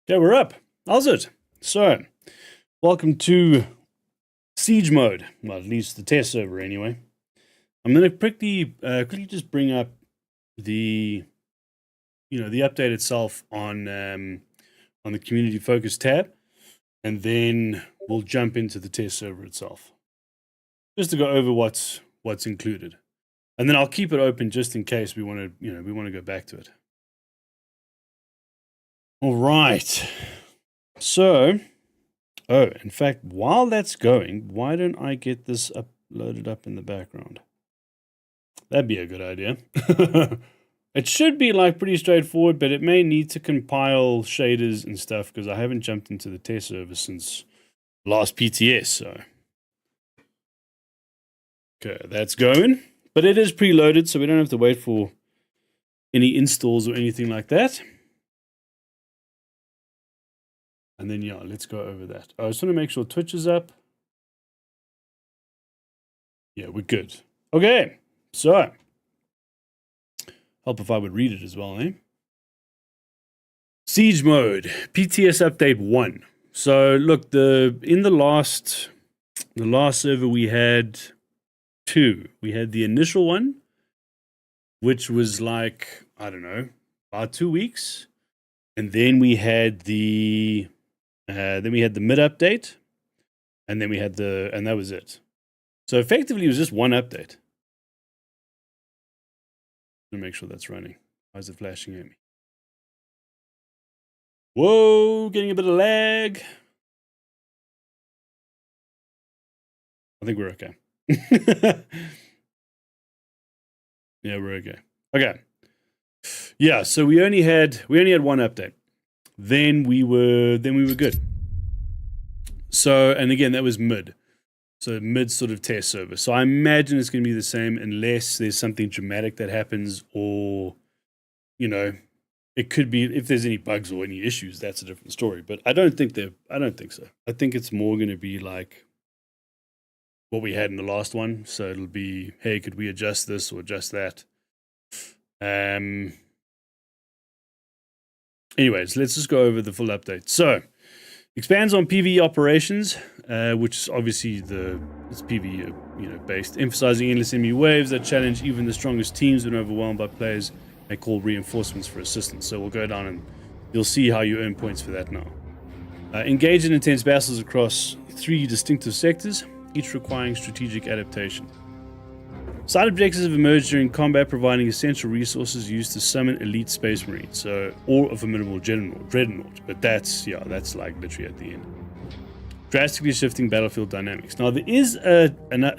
Okay, we're up. How's it? So, welcome to Siege mode. Well, at least the test server anyway. I'm going to quickly just bring up the update itself on the community focus tab, and then we'll jump into the test server itself, just to go over what's included, and then I'll keep it open just in case we want to go back to it. All right. So, in fact, while that's going, why don't I get this loaded up in the background? That'd be a good idea. It should be like pretty straightforward, but it may need to compile shaders and stuff because I haven't jumped into the test server since last PTS. So, okay, that's going, but it is preloaded, so we don't have to wait for any installs or anything like that. And then, yeah, let's go over that. I just want to make sure Twitch is up. Yeah, we're good. Okay, so. Help if I would read it as well, eh? Siege mode, PTS update 1. So, look, in the last server we had 2. We had the initial one, which was like, I don't know, about 2 weeks. And then we had the mid update, and then we had and that was it. So effectively, it was just one update. I'm gonna make sure that's running. Why is it flashing at me? Whoa, getting a bit of lag. I think we're okay. Yeah, we're okay. Okay. Yeah, so we only had one update. Then we were good. So, and again, that was mid. So mid sort of test server. So I imagine it's going to be the same unless there's something dramatic that happens, or, it could be if there's any bugs or any issues, that's a different story. But I don't think so. I think it's more going to be like what we had in the last one. So it'll be, hey, could we adjust this or adjust that? Anyways, let's just go over the full update. So, expands on PvE operations, which is obviously it's PvE based, emphasizing endless enemy waves that challenge even the strongest teams when overwhelmed by players and call reinforcements for assistance. So we'll go down and you'll see how you earn points for that now. Engage in intense battles across 3 distinctive sectors, each requiring strategic adaptation. Side objectives have emerged during combat, providing essential resources used to summon elite space marines, or a formidable dreadnought. But that's like literally at the end. Drastically shifting battlefield dynamics. Now there is a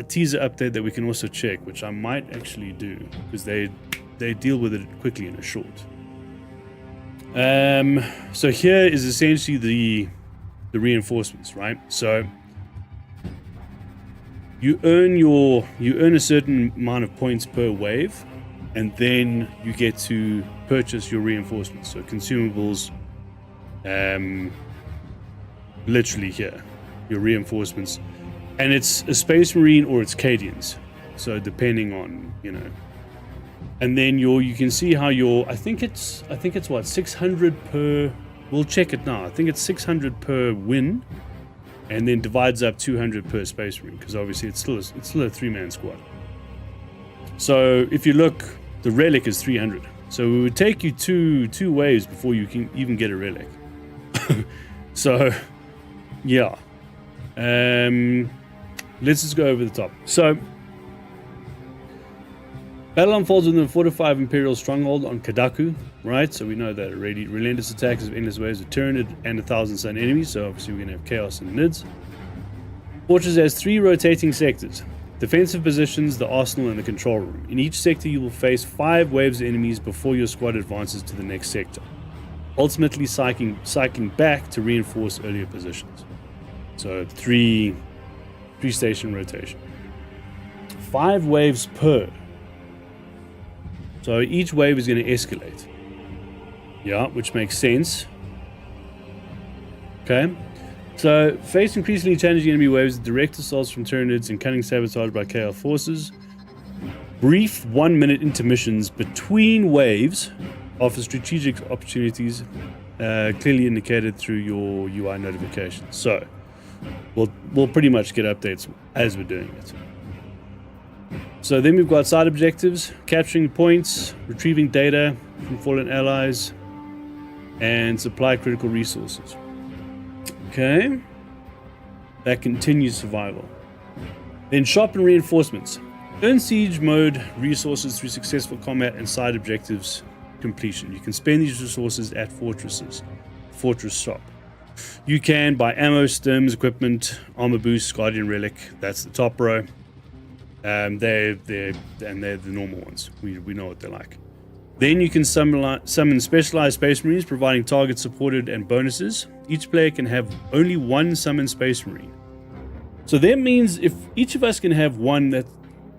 teaser update that we can also check, which I might actually do because they deal with it quickly in a short. So here is essentially the reinforcements, right? So you earn a certain amount of points per wave, and then you get to purchase your reinforcements. So consumables, literally here, your reinforcements, and it's a Space Marine or it's Cadians. So depending on and then you can see how I think it's what 600 per. We'll check it now. I think it's 600 per win. And then divides up 200 per Space Marine, because obviously it's still a 3-man squad. So if you look, the relic is 300. So it would take you two waves before you can even get a relic. So yeah, let's just go over the top. So battle unfolds within a fortified Imperial stronghold on Kadaku, right? So we know that already. Relentless attacks of endless waves of Tyranid and 1,000 sun enemies. So obviously we're going to have chaos and nids. Fortress has 3 rotating sectors: defensive positions, the arsenal, and the control room. In each sector, you will face 5 waves of enemies before your squad advances to the next sector, ultimately cycling back to reinforce earlier positions. So 3 station rotation. 5 waves per. So each wave is going to escalate. Yeah, which makes sense. Okay. So, face increasingly challenging enemy waves, direct assaults from Tyranids and cunning sabotage by chaos forces. Brief 1-minute intermissions between waves offer strategic opportunities clearly indicated through your UI notifications. So we'll pretty much get updates as we're doing it. So then we've got side objectives, capturing points, retrieving data from fallen allies, and supply critical resources. Okay, that continues survival. Then sharpen reinforcements. Earn siege mode resources through successful combat and side objectives completion. You can spend these resources at fortresses. Fortress shop. You can buy ammo, stims, equipment, armor boost, guardian relic. That's the top row. They're the normal ones. We know what they're like. Then you can summon specialized Space Marines, providing target supported and bonuses. Each player can have only one summoned Space Marine. So that means if each of us can have one,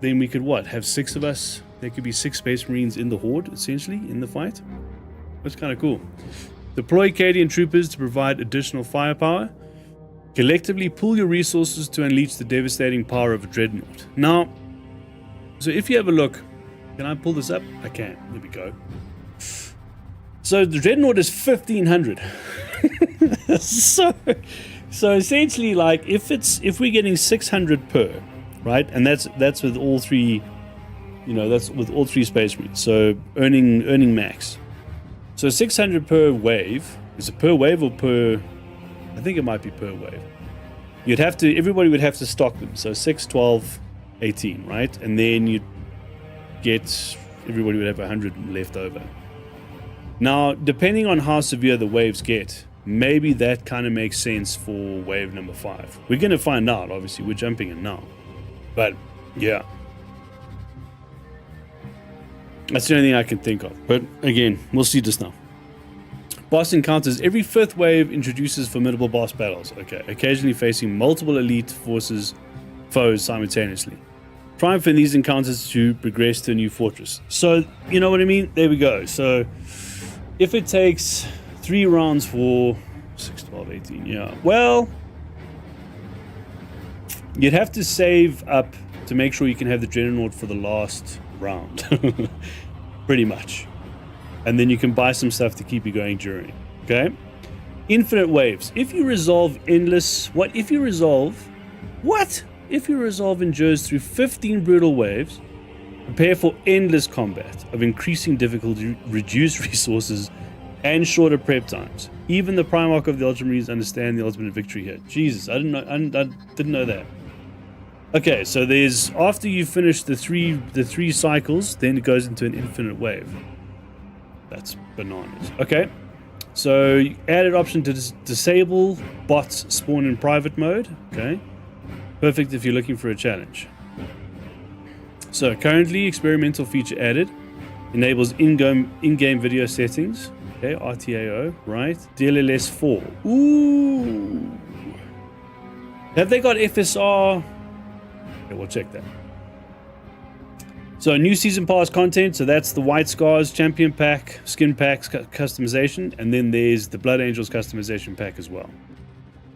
then we could what? Have 6 of us? There could be 6 Space Marines in the Horde, essentially, in the fight. That's kind of cool. Deploy Cadian troopers to provide additional firepower. Collectively pool your resources to unleash the devastating power of a Dreadnought. Now, so if you have a look, can I pull this up? I can. There we go. So the Dreadnought is 1500. So essentially, like if we're getting 600 per, right? And that's with all 3, that's with all 3 Space Marines. So earning max. So 600 per wave. Is it per wave or per? I think it might be per wave. Everybody would have to stock them. So 6, 12, 18, right? And then everybody would have 100 left over. Now, depending on how severe the waves get, maybe that kind of makes sense for wave number 5. We're going to find out, obviously. We're jumping in now. But, yeah. That's the only thing I can think of. But, again, we'll see just now. Boss encounters. Every 5th wave introduces formidable boss battles. Okay, occasionally facing multiple elite foes simultaneously. Triumph in these encounters to progress to a new fortress. So, you know what I mean? There we go. So, if it takes 3 rounds for 6, 12, 18, yeah. Well, you'd have to save up to make sure you can have the Dreadnought for the last round. Pretty much. And then you can buy some stuff to keep you going during. Okay? Infinite waves. If you resolve endless... What? If you resolve endures through 15 brutal waves, prepare for endless combat of increasing difficulty, reduced resources, and shorter prep times. Even the Primarch of the Ultramarines understand the ultimate victory here. Jesus, I didn't know that. Okay, so there's... After you finish the three cycles, then it goes into an infinite wave. That's bananas. Okay, so added option to disable bots spawn in private mode. Okay, perfect if you're looking for a challenge. So currently experimental feature added, enables in-game video settings. Okay, RTAO, right? DLLS 4. Ooh, have they got FSR? Okay, we'll check that. So new season pass content, so that's the White Scars Champion Pack, Skin Packs customization, and then there's the Blood Angels customization pack as well.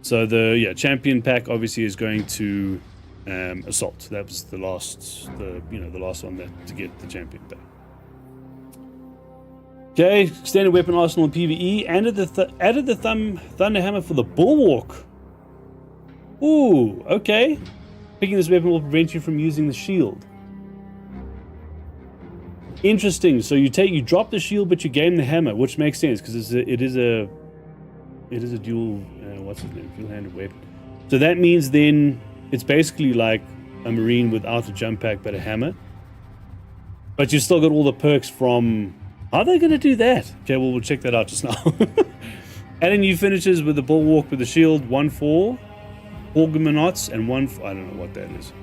So the Champion Pack obviously is going to Assault. That was the last one to get the Champion Pack. Okay, extended weapon arsenal in PvE, added the Thunderhammer for the Bulwark. Ooh, okay. Picking this weapon will prevent you from using the shield. Interesting. So you drop the shield, but you gain the hammer, which makes sense because it is a dual dual-handed weapon. So that means then it's basically like a Marine without a jump pack but a hammer. But you still got all the perks from. How are they going to do that? Okay, well we'll check that out just now. Adding new finishes with the Bulwark with the shield, 1 for Orgamenauts and 1 for, I don't know what that is.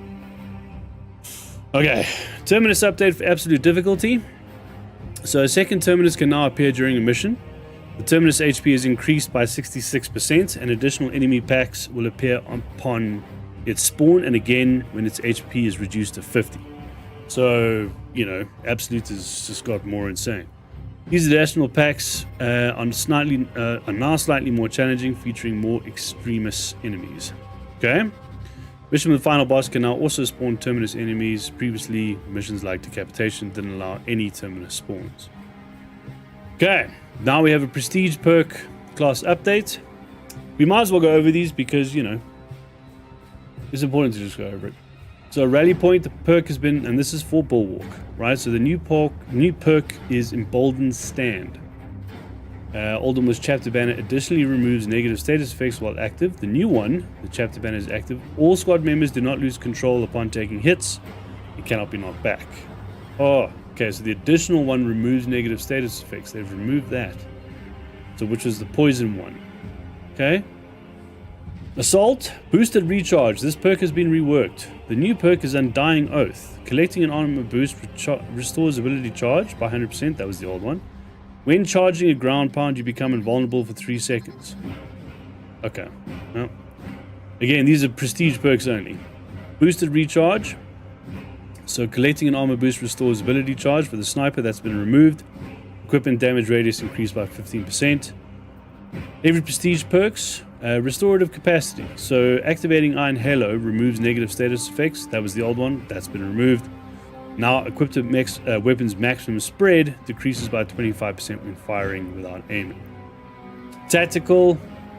Okay, Terminus update for absolute difficulty. So a second Terminus can now appear during a mission. The Terminus HP is increased by 66%, and additional enemy packs will appear upon its spawn and again when its HP is reduced to 50. So, Absolute has just got more insane. These additional packs are now slightly more challenging, featuring more extremist enemies. Okay? Mission with Final Boss can now also spawn Terminus enemies. Previously, missions like Decapitation didn't allow any Terminus spawns. Okay, now we have a prestige perk class update. We might as well go over these because, you know, it's important to just go over it. So rally point, the perk has been, and this is for Bulwark, right? So the new perk is Emboldened Stand. Aldermore's chapter banner additionally removes negative status effects while active. The new one, the chapter banner is active. All squad members do not lose control upon taking hits. It cannot be knocked back. Oh, okay, so the additional one removes negative status effects. They've removed that. So which was the poison one. Okay. Assault, boosted recharge. This perk has been reworked. The new perk is Undying Oath. Collecting an armor boost restores ability charge by 100%. That was the old one. When charging a ground pound, you become invulnerable for 3 seconds. Okay. No. Again, these are prestige perks only. Boosted recharge. So collecting an armor boost restores ability charge for the sniper. That's been removed. Equipment damage radius increased by 15%. Every prestige perks. Restorative capacity. So activating Iron Halo removes negative status effects. That was the old one. That's been removed. Now equipped weapons maximum spread decreases by 25% when firing without aiming. Tactical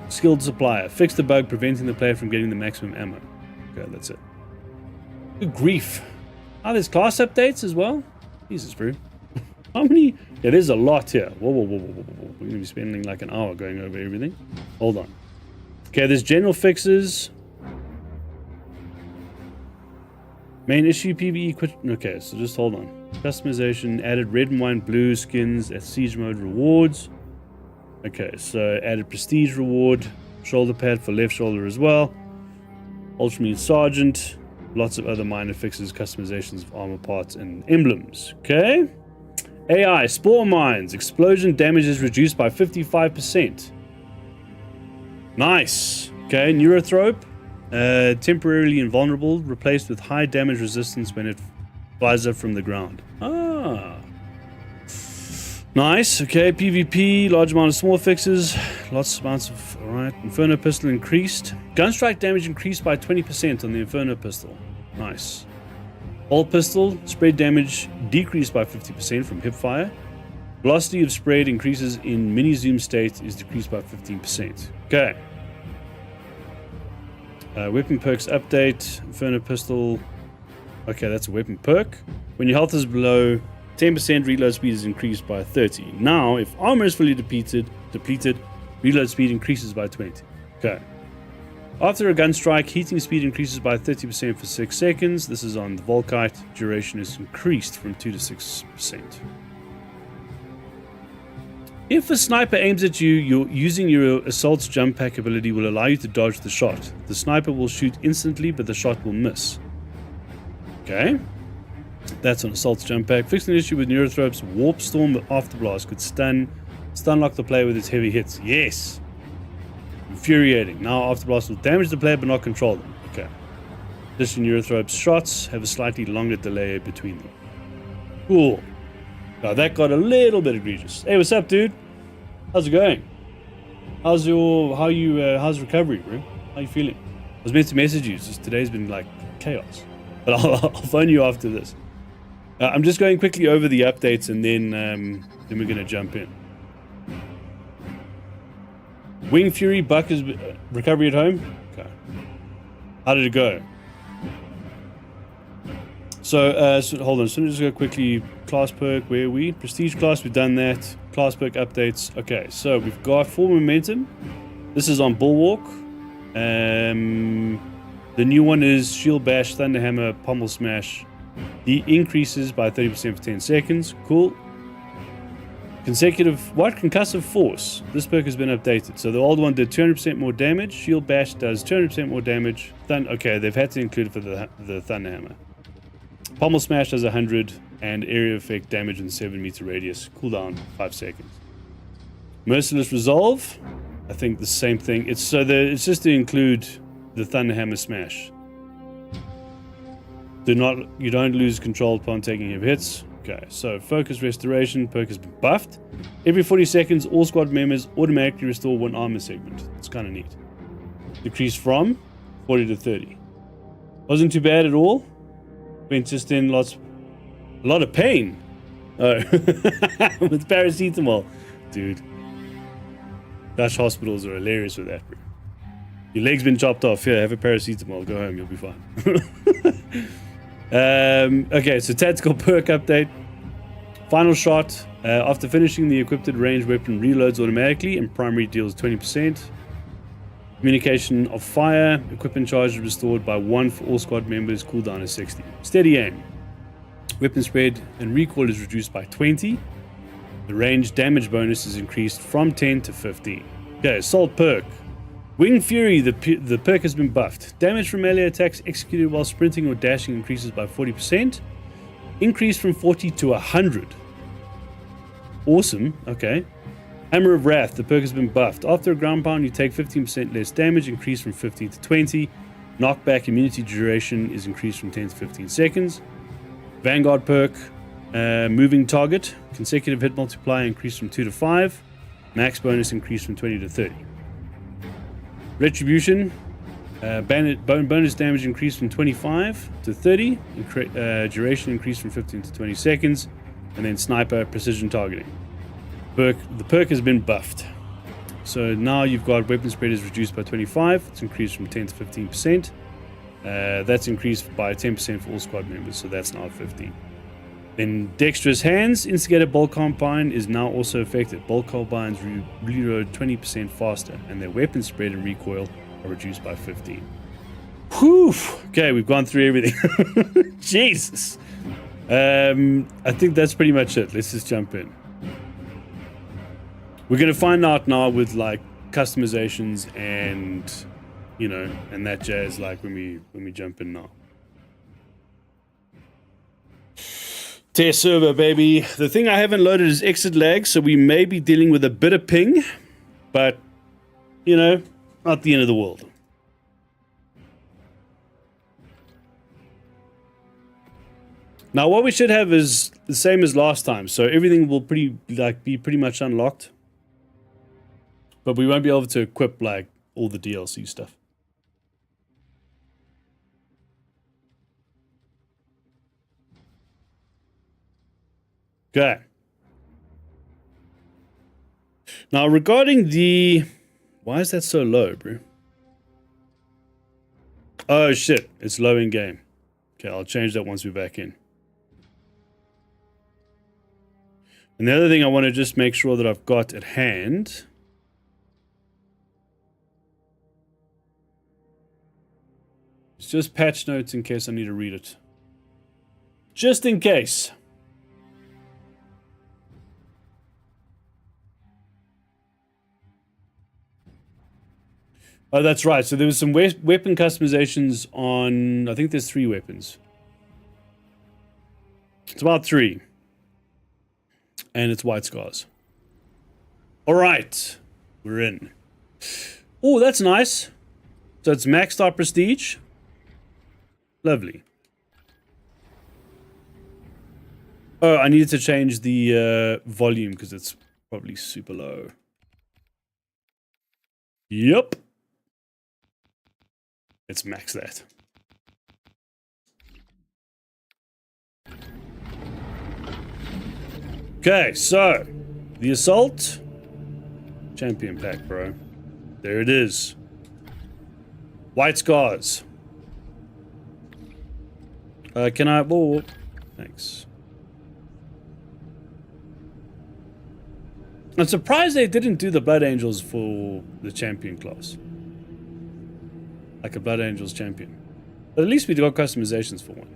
skilled supplier. Fix the bug preventing the player from getting the maximum ammo. Okay, that's it. Good grief. Oh, there's class updates as well? Jesus, bro. How many? Yeah, there's a lot here. Whoa. We're going to be spending like an hour going over everything. Hold on. Okay, there's general fixes. Main issue PvE. Okay, so just hold on. Customization. Added red and white blue skins at siege mode rewards. Okay, so added prestige reward. Shoulder pad for left shoulder as well. Ultramarine Sergeant. Lots of other minor fixes, customizations of armor parts and emblems. Okay. AI. Spore mines. Explosion damage is reduced by 55%. Nice. Okay, Neurothrope. Temporarily invulnerable, replaced with high damage resistance when it flies up from the ground. Ah. Nice. Okay, PvP. Large amount of small fixes. Lots of amounts of... Alright. Inferno Pistol increased. Gunstrike damage increased by 20% on the Inferno Pistol. Nice. Bolt Pistol. Spread damage decreased by 50% from hipfire. Velocity of spread increases in mini zoom state is decreased by 15%. Okay. Weapon perks update. Inferno Pistol. Okay, that's a weapon perk. When your health is below 10%, reload speed is increased by 30. Now, if armor is fully depleted, reload speed increases by 20. Okay. After a gun strike, heating speed increases by 30% for 6 seconds. This is on the Volkite. Duration is increased from 2 to 6%. If a sniper aims at you, using your assault's jump pack ability will allow you to dodge the shot. The sniper will shoot instantly, but the shot will miss. Okay. That's an assault's jump pack. Fixing an issue with Neurothrope's Warp Storm Afterblast could stun lock the player with its heavy hits. Yes. Infuriating. Now Afterblast will damage the player but not control them. Okay. Additionally, Neurothrope's shots have a slightly longer delay between them. Cool. Now that got a little bit egregious. Hey, what's up, dude? How's it going? How's recovery, bro? How you feeling? I was meant to message you, just today's been like chaos. But I'll phone you after this. I'm just going quickly over the updates and then we're gonna jump in. Wing Fury, Buck is recovery at home. Okay. How did it go? So hold on. So let me just go quickly. Class perk, where are we? Prestige class, we've done that. Class perk updates. Okay, so we've got full momentum. This is on Bulwark. The new one is Shield Bash, Thunderhammer, Pummel Smash. The increases by 30% for 10 seconds. Cool. Concussive Force. This perk has been updated. So the old one did 200% more damage. Shield Bash does 200% more damage. Okay, they've had to include it for the Thunderhammer. Pummel Smash does 100 and area effect damage in 7 meter radius. Cooldown 5 seconds. Merciless Resolve. I think the same thing. It's just to include the Thunderhammer Smash. You don't lose control upon taking your hits. Okay, so Focus Restoration perk has been buffed. Every 40 seconds, all squad members automatically restore 1 armor segment. It's kind of neat. Decreased from 40 to 30. Wasn't too bad at all. Went just in a lot of pain. Oh, with paracetamol, dude. Dutch hospitals are hilarious with that, bro. Your leg's been chopped off. Here, have a paracetamol. Go home. You'll be fine. Okay, so tactical perk update. Final shot. After finishing the equipped ranged weapon reloads automatically and primary deals 20%. Communication of fire. Equipment charge is restored by 1 for all squad members. Cooldown is 60. Steady aim. Weapon spread and recoil is reduced by 20. The range damage bonus is increased from 10 to 15. Okay, assault perk. Wing Fury, the perk has been buffed. Damage from melee attacks executed while sprinting or dashing increases by 40%. Increased from 40 to 100. Awesome, okay. Hammer of Wrath, the perk has been buffed. After a ground pound, you take 15% less damage, increased from 15 to 20. Knockback immunity duration is increased from 10 to 15 seconds. Vanguard perk, moving target, consecutive hit multiplier increased from 2 to 5. Max bonus increased from 20 to 30. Retribution, bonus damage increased from 25 to 30. Duration increased from 15 to 20 seconds. And then Sniper, precision targeting. The perk has been buffed. So now you've got weapon spread is reduced by 25. It's increased from 10 to 15%. That's increased by 10% for all squad members, so that's now 15. Then Dexterous Hands, Instigator Bolt Combine is now also effective. Bolt Combines reload 20% faster, and their weapon spread and recoil are reduced by 15. Whew! Okay, we've gone through everything. Jesus! I think that's pretty much it. Let's just jump in. We're going to find out now with, like, customizations and, you know, and that jazz, like, when we jump in now. Test server, baby. The thing I haven't loaded is exit lag, so we may be dealing with a bit of ping, but, you know, not the end of the world. Now, what we should have is the same as last time, so everything will be pretty much unlocked, but we won't be able to equip, like, all the DLC stuff. Okay. Now, regarding the... Why is that so low, bro? Oh, shit. It's low in game. Okay, I'll change that once we're back in. And the other thing I want to just make sure that I've got at hand... It's just patch notes in case I need to read it. Just in case. Oh, that's right. So there was some weapon customizations on... I think there's 3 weapons. It's about 3. And it's White Scars. Alright. We're in. Oh, that's nice. So it's maxed out prestige. Lovely. Oh, I needed to change the volume because it's probably super low. Yep. Let's max that. Okay, so the assault champion pack, bro. There it is. White Scars. Can I? Whoa, thanks. I'm surprised they didn't do the Blood Angels for the champion class. Like a Blood Angels champion. But at least we got customizations for one.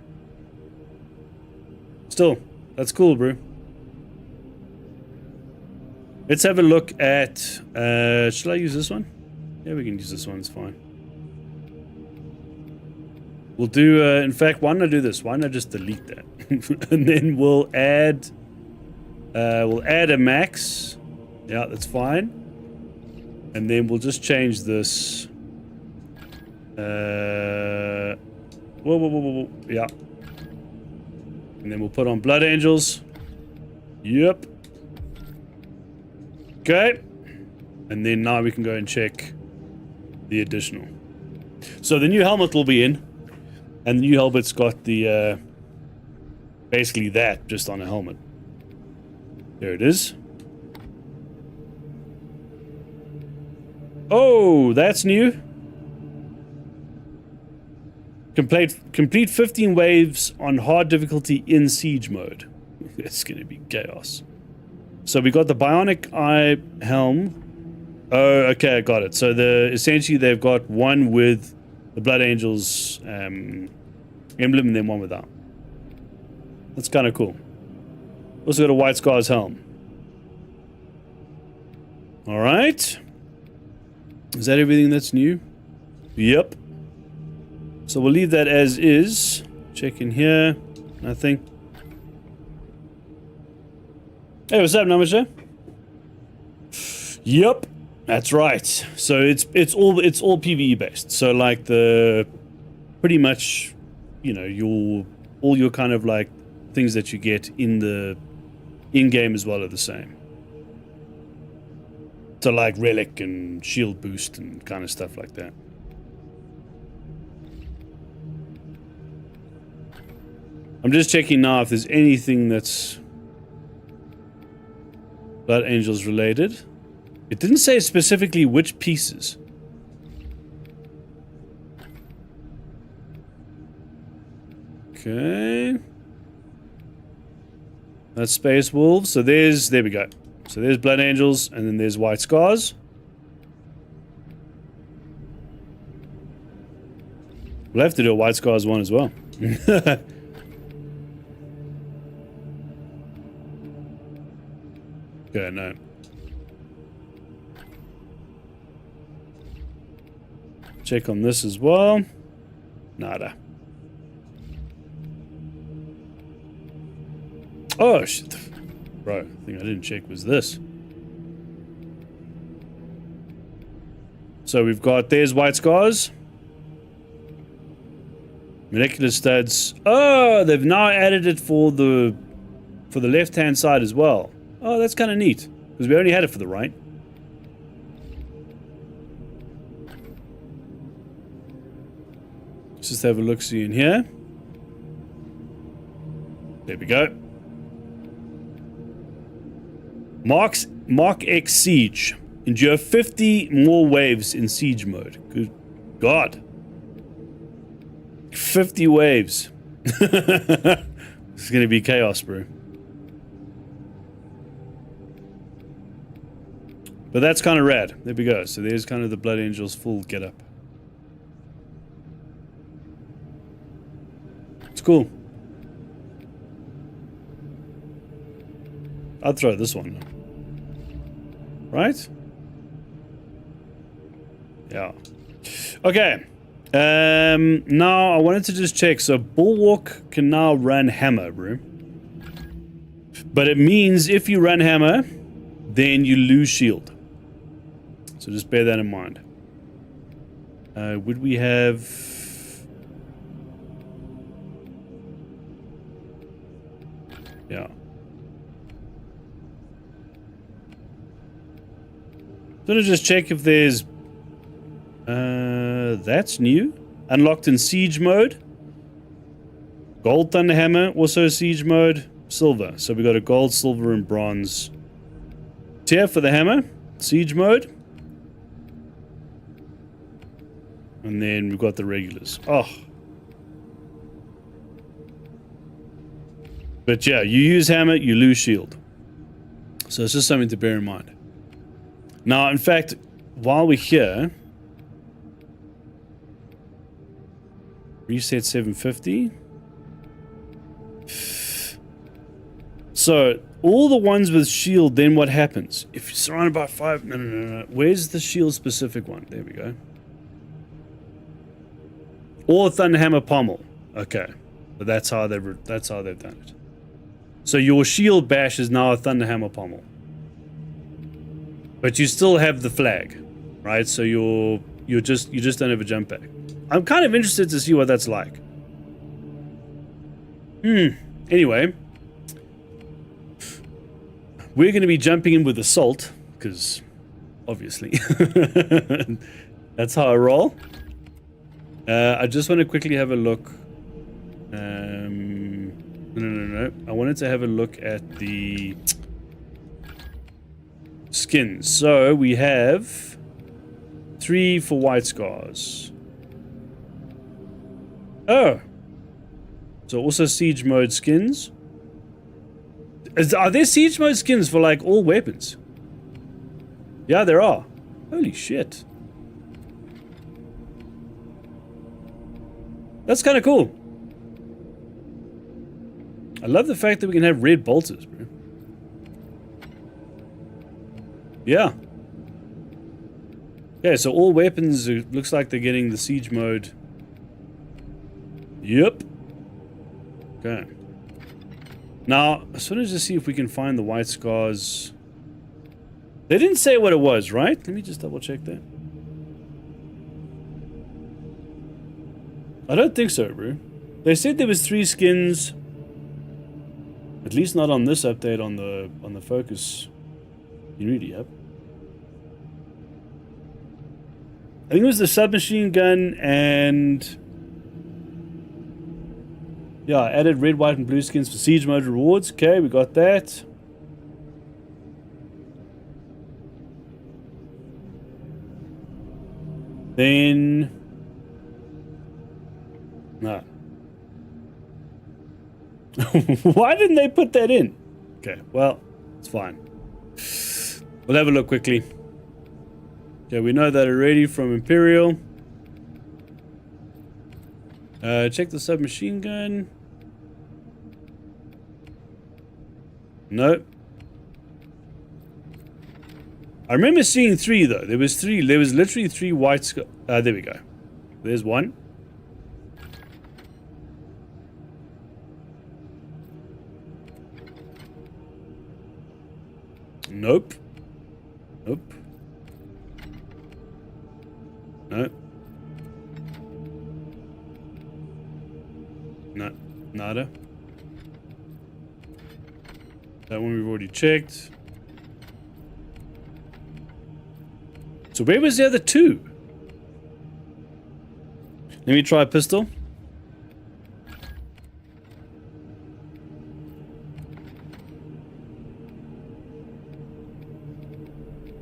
Still, that's cool, bro. Let's have a look at... should I use this one? Yeah, we can use this one, it's fine. We'll do... in fact, why don't I do this? Why don't I just delete that? And then we'll add a max. Yeah, that's fine. And then we'll just change this... whoa. Yeah. And then we'll put on Blood Angels. Yep. Okay. And then now we can go and check the additional. So the new helmet will be in. And the new helmet's got the... basically that, just on a helmet. There it is. Oh, that's new. Complete 15 waves on hard difficulty in siege mode. It's gonna be chaos. So we got the bionic eye helm. Oh, okay, I got it. So essentially they've got one with the Blood Angels emblem and then one without. That's kind of cool. Also got a White Scars helm. All right. Is that everything that's new? Yep. So we'll leave that as is. Check in here. Nothing. Hey, what's up, Namaste? Yep, that's right. So it's all PvE based. So like pretty much, you know, all your kind of like things that you get in the in-game as well are the same. So like relic and shield boost and kind of stuff like that. I'm just checking now if there's anything that's Blood Angels related. It didn't say specifically which pieces. Okay. That's Space Wolves. So there we go. So there's Blood Angels, and then there's White Scars. We'll have to do a White Scars one as well. Okay, no. Check on this as well. Nada. Oh, shit. Bro, the thing I didn't check was this. So we've got, there's White Scars. Molecular studs. Oh, they've now added it for the left-hand side as well. Oh, that's kind of neat, because we only had it for the right. Let's just have a look-see in here. There we go. Mark X Siege. Endure 50 more waves in siege mode. Good God. 50 waves. It's gonna be chaos, bro. But that's kind of rad. There we go. So there's kind of the Blood Angels full getup. It's cool. I'd throw this one. Right? Yeah. Okay. Now I wanted to just check. So Bulwark can now run Hammer, bro. But it means if you run Hammer, then you lose shield. So just bear that in mind. Would we have... Yeah. I'm gonna just check if there's... that's new. Unlocked in siege mode. Gold Thunderhammer, also siege mode. Silver. So we got a gold, silver, and bronze tier for the hammer. Siege mode. And then we've got the regulars. Oh. But yeah, you use hammer, you lose shield. So it's just something to bear in mind. Now, in fact, while we're here... Reset 750. So, all the ones with shield, then what happens? If you're surrounded by 5... No. Where's the shield specific one? There we go. Or Thunderhammer Pommel. Okay. But that's how they've done it. So your shield bash is now a Thunderhammer Pommel. But you still have the flag. Right? So you just don't have a jump back. I'm kind of interested to see what that's like. Anyway. We're going to be jumping in with Assault. Because, obviously. That's how I roll. I just want to quickly have a look. No. I wanted to have a look at the skins. So we have 3 for white scars. Oh. So also siege mode skins. Are there siege mode skins for like all weapons? Yeah, there are. Holy shit. That's kind of cool. I love the fact that we can have red bolters, bro. Yeah. Okay, so all weapons, it looks like they're getting the siege mode. Yep. Okay. Now, I just wanted to see if we can find the white scars. They didn't say what it was, right? Let me just double check that. I don't think so, bro. They said there was 3 skins. At least not on this update on the Focus Unity app. I think it was the submachine gun and yeah, added red, white, and blue skins for siege mode rewards. Okay, we got that. Then no. Why didn't they put that in? Okay, well, it's fine. We'll have a look quickly. Okay, we know that already from Imperial. Check the submachine gun. Nope. I remember seeing 3 though. There was literally 3 white there we go. There's one. Nope. Nope. Nope. No. Nada. That one we've already checked. So where was the other 2? Let me try a pistol.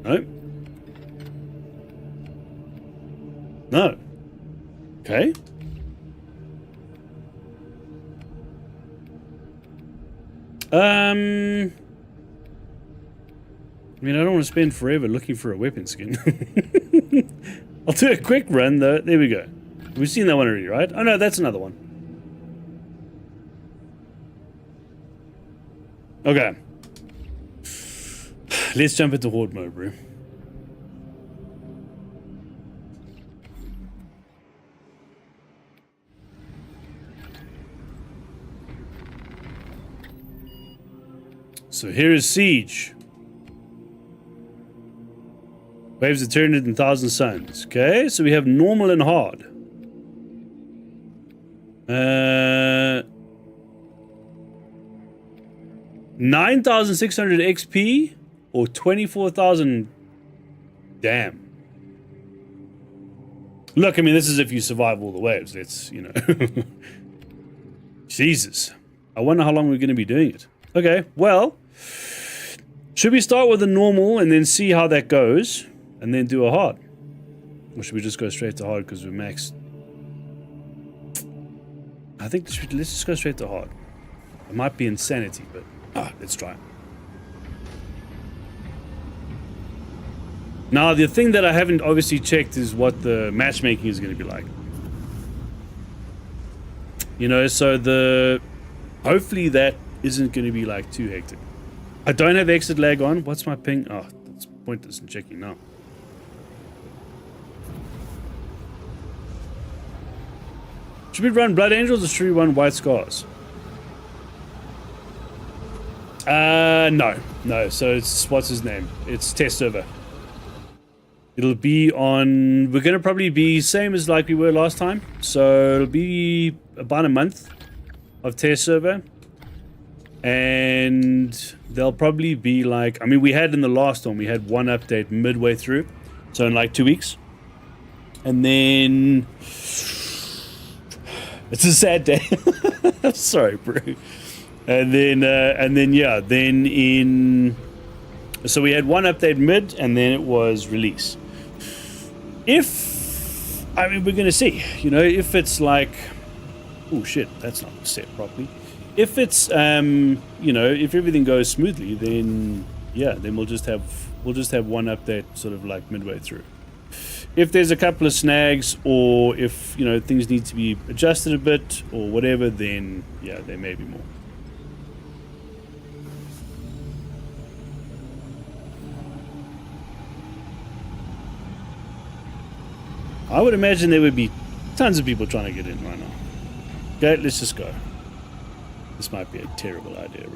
No. No. Okay. I mean, I don't want to spend forever looking for a weapon skin. I'll do a quick run though. There we go. We've seen that one already, right? Oh no, that's another one. Okay. Let's jump into Horde mode, bro. So here is Siege. Waves of Tyranid and Thousand Suns. Okay, so we have normal and hard. 9,600 XP or 24,000. Damn. Look, I mean, this is if you survive all the waves. Let's, you know. Jesus. I wonder how long we're going to be doing it. Okay, well, should we start with the normal and then see how that goes? And then do a hard? Or should we just go straight to hard because we're maxed? I think let's just go straight to hard. It might be insanity, but let's try it. Now, the thing that I haven't obviously checked is what the matchmaking is going to be like. You know, so hopefully that isn't going to be like too hectic. I don't have exit lag on. What's my ping? Oh, that's pointless in checking now. Should we run Blood Angels or should we run White Scars? No. So it's, what's his name? It's test server. It'll be on, we're going to probably be same as like we were last time. So it'll be about a month of test server. And they'll probably be like, I mean, we had in the last one, we had one update midway through. So in like 2 weeks. And then it's a sad day. I'm sorry, bro. And then yeah, then in So we had one update mid, and then it was release. We're going to see, if it's like, oh shit, that's not set properly. If it's, if everything goes smoothly, then yeah, then we'll just have one update sort of like midway through. If there's a couple of snags, or if things need to be adjusted a bit or whatever, then yeah, there may be more. I would imagine there would be tons of people trying to get in right now. Okay, let's just go. This might be a terrible idea,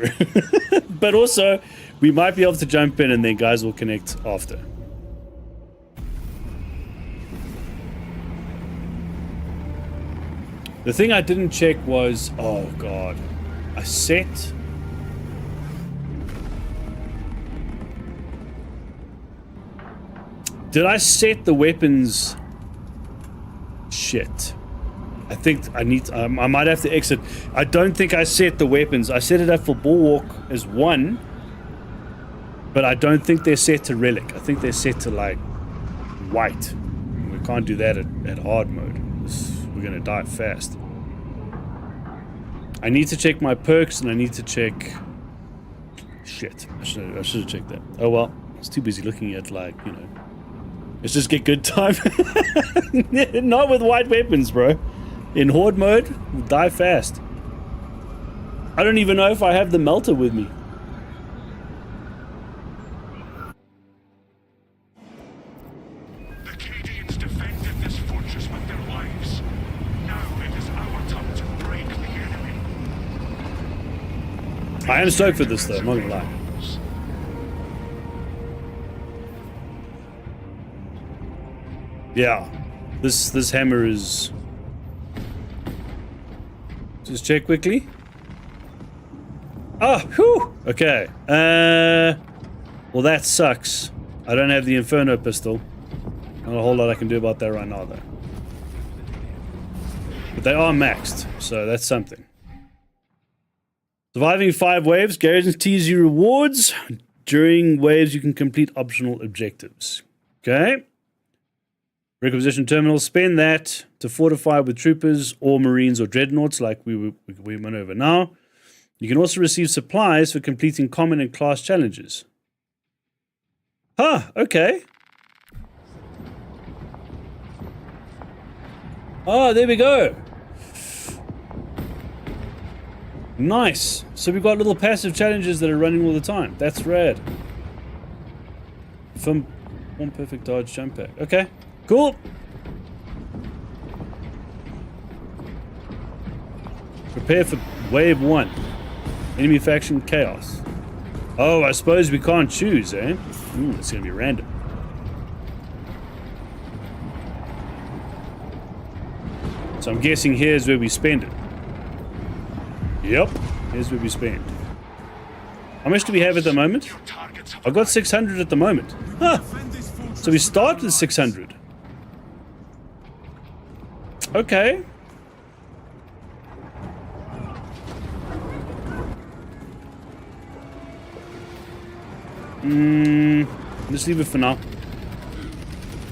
but also we might be able to jump in and then guys will connect after. The thing I didn't check was, oh god, I set. Did I set the weapons? Shit. I think I need to, I might have to exit. I don't think I set the weapons. I set it up for Bulwark as 1, but I don't think they're set to Relic. I think they're set to like white. We can't do that at hard mode. We're gonna die fast. I need to check my perks, and I need to check. Shit, I should have checked that. Oh well, I was too busy looking at like let's just get good time. Not with white weapons, bro. In Horde mode, we'll die fast. I don't even know if I have the melter with me. The Cadians defended this fortress with their lives. Now it is our turn to break the enemy. I am stoked for this though, I'm not gonna lie. Yeah. This hammer is... Just check quickly. Oh, whew! Okay. Well, that sucks. I don't have the Inferno pistol. Not a whole lot I can do about that right now, though. But they are maxed, so that's something. Surviving 5 waves guarantees you rewards. During waves, you can complete optional objectives. Okay. Requisition terminal, spend that to fortify with troopers or marines or dreadnoughts like we went over now. You can also receive supplies for completing common and class challenges. Huh, okay. Oh, there we go. Nice. So we've got little passive challenges that are running all the time. That's rad. From one perfect dodge jump pack. Okay. Cool. Prepare for wave 1. Enemy faction chaos. Oh, I suppose we can't choose, eh? It's gonna be random. So I'm guessing here's where we spend it. Yep, here's where we spend. How much do we have at the moment? I've got 600 at the moment. Huh. So we start with 600. Okay. Let's leave it for now.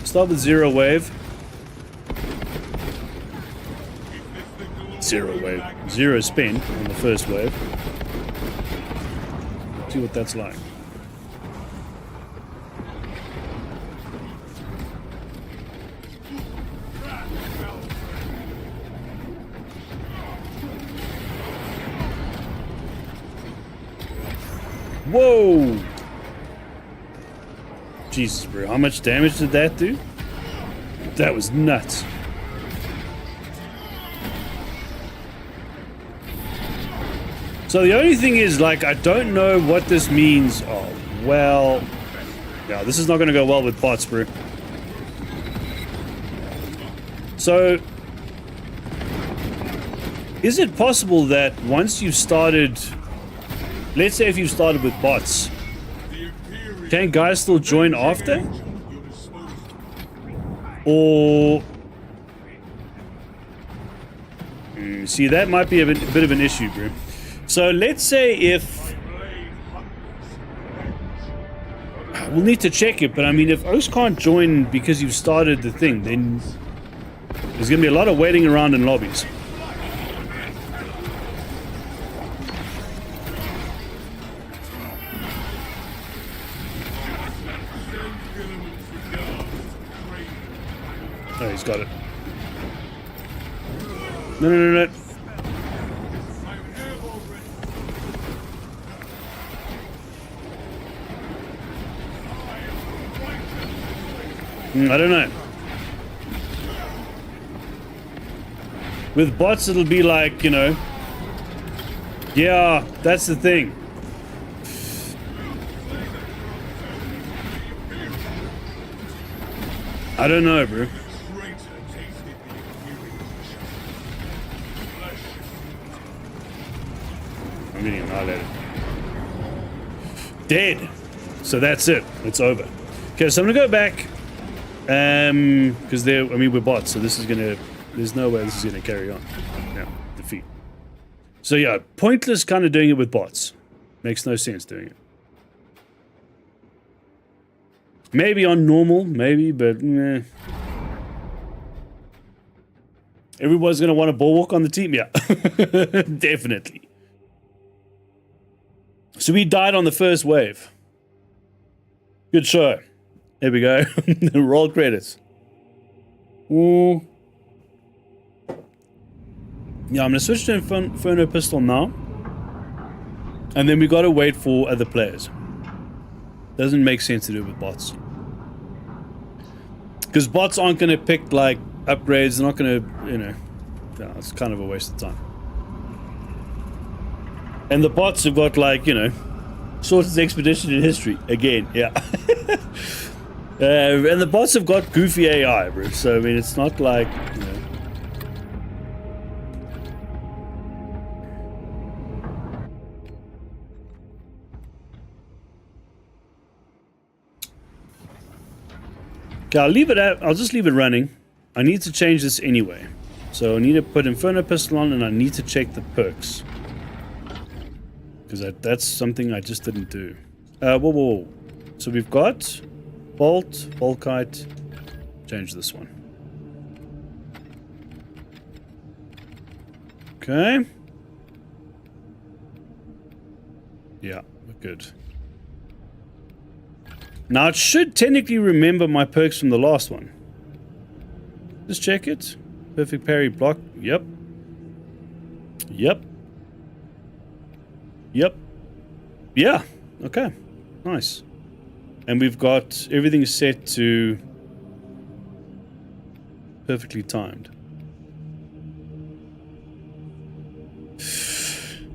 Start with 0 wave. 0 wave. 0 spin on the first wave. See what that's like. Whoa! Jesus, bro. How much damage did that do? That was nuts. So the only thing is, like, I don't know what this means. Oh, well... Yeah, this is not going to go well with bots, bro. So... Is it possible that once you've started... Let's say if you've started with bots, can guys still join after? Or... see, that might be a bit of an issue, bro. So let's say if... we'll need to check it, but I mean, if Oaks can't join because you've started the thing, then there's going to be a lot of waiting around in lobbies. Oh, he's got it. No, no, no, no. I don't know. With bots, it'll be like, you know, yeah, that's the thing. I don't know, bro. I'm getting annihilated. Dead. So that's it. It's over. Okay, so I'm gonna go back. Because I mean, we're bots, so this is gonna, there's no way this is gonna carry on. No, defeat. So yeah, pointless kind of doing it with bots. Makes no sense doing it. Maybe on normal, maybe, but meh. Everyone's gonna want a bulwark on the team, yeah. Definitely. So we died on the first wave. Good show. There we go. Roll credits. Ooh. Yeah, I'm going to switch to Inferno Pistol now. And then we got to wait for other players. Doesn't make sense to do it with bots. Because bots aren't going to pick, like, upgrades. They're not going to, you know... Yeah, it's kind of a waste of time. And the bots have got, like, you know... Shortest expedition in history. Again, yeah. And the bots have got goofy AI, bro. So, I mean, it's not like, you know. Okay, I'll leave it out. I'll just leave it running. I need to change this anyway. So I need to put Inferno Pistol on and I need to check the perks. Because that's something I just didn't do. Whoa, whoa, whoa. So we've got... Bolt, Volkite, change this one. Okay. Yeah, we're good. Now it should technically remember my perks from the last one. Just check it. Perfect parry block. Yep. Yep. Yep. Yeah. Okay. Nice. And we've got everything set to perfectly timed.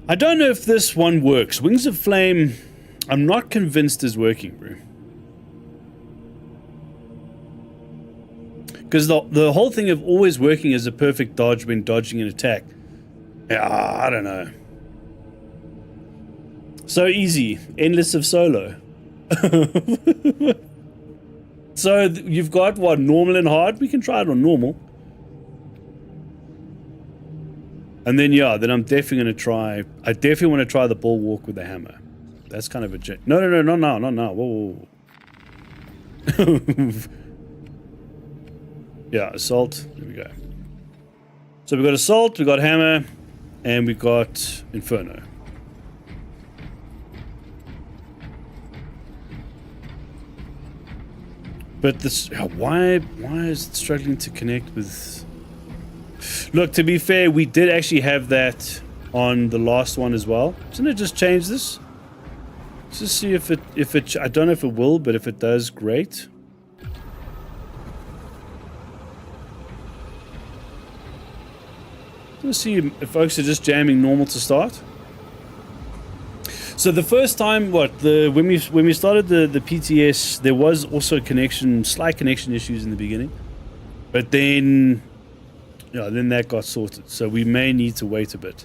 I don't know if this one works. Wings of Flame, I'm not convinced is working, bro. Because the whole thing of always working as a perfect dodge when dodging an attack. Yeah, I don't know. So easy. Endless of solo. So you've got what, normal and hard? We can try it on normal. And then yeah, then I'm definitely gonna try. I definitely want to try the bulwark with the hammer. That's kind of a no. Whoa. Yeah, assault. There we go. So we got assault, we got hammer, and we got inferno. But this, why is it struggling to connect with? Look, to be fair, we did actually have that on the last one as well. Shouldn't it just change this? Let's just see if it. I don't know if it will, but if it does, great. Let's see if folks are just jamming normal to start. So the first time, when we started the PTS, there was also slight connection issues in the beginning, but then, then that got sorted. So we may need to wait a bit.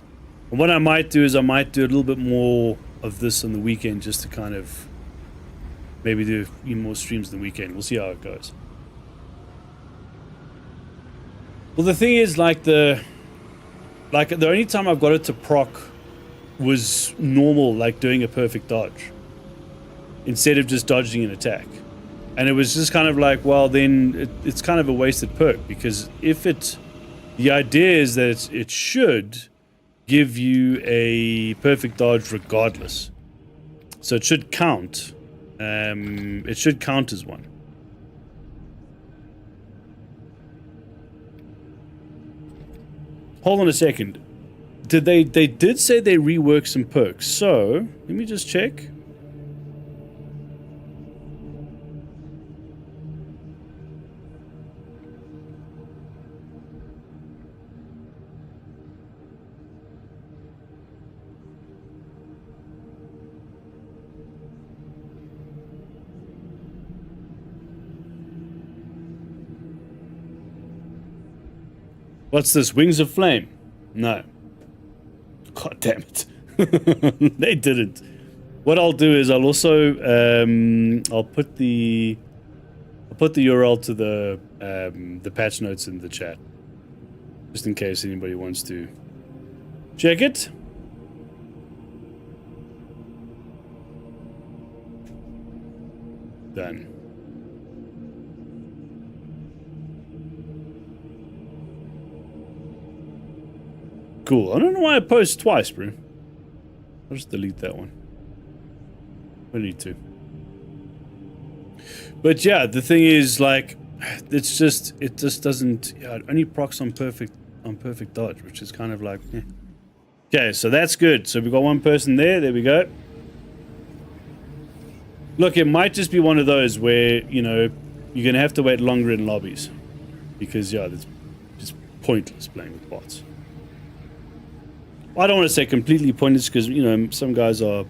And what I might do is I might do a little bit more of this on the weekend, just to kind of maybe do even more streams on the weekend. We'll see how it goes. Well, the thing is, the only time I've got it to proc was normal, like doing a perfect dodge. instead of just dodging an attack. And it was just kind of like, well, then it's kind of a wasted perk, because if the idea is that it should give you a perfect dodge regardless. So it should count. It should count as one. Hold on a second. They did say they reworked some perks. So let me just check. What's this? Wings of Flame? No. God damn it. They didn't. What I'll do is I'll also I'll put the URL to the patch notes in the chat, just in case anybody wants to check it. Done. Cool. I don't know why I post twice, bro. I'll just delete that one. I need to. But yeah, the thing is, like, it just doesn't. Yeah, it only procs on perfect dodge, which is kind of like. Eh. Okay, so that's good. So we've got one person there. There we go. Look, it might just be one of those where, you know, you're gonna have to wait longer in lobbies, because yeah, it's just pointless playing with bots. I don't want to say completely pointless, because, you know, some guys are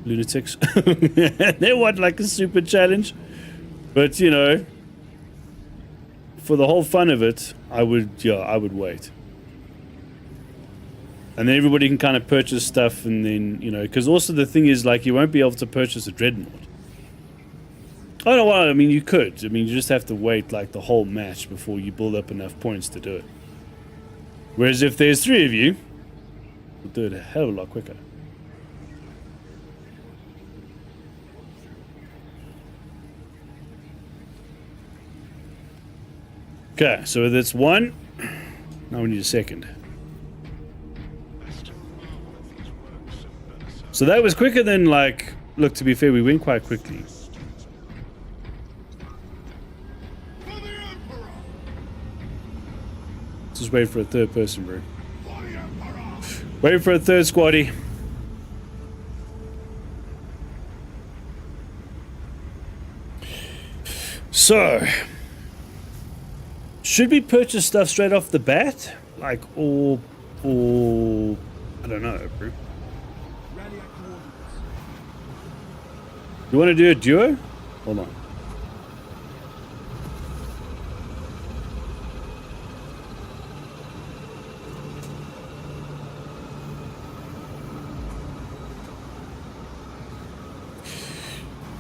lunatics. They want like a super challenge. But, you know, for the whole fun of it, I would wait. And then everybody can kind of purchase stuff, and then, you know, because also the thing is, like, you won't be able to purchase a Dreadnought. Oh no, well, I mean, you could. I mean, you just have to wait like the whole match before you build up enough points to do it. Whereas if there's 3 of you, we'll do it a hell of a lot quicker. Okay, so that's 1. Now we need a second. So that was quicker than, like, look, to be fair, we went quite quickly. Just wait for a third person, bro. Wait for a third squaddy. So, should we purchase stuff straight off the bat? Like, or I don't know, bro. You want to do a duo? Hold on.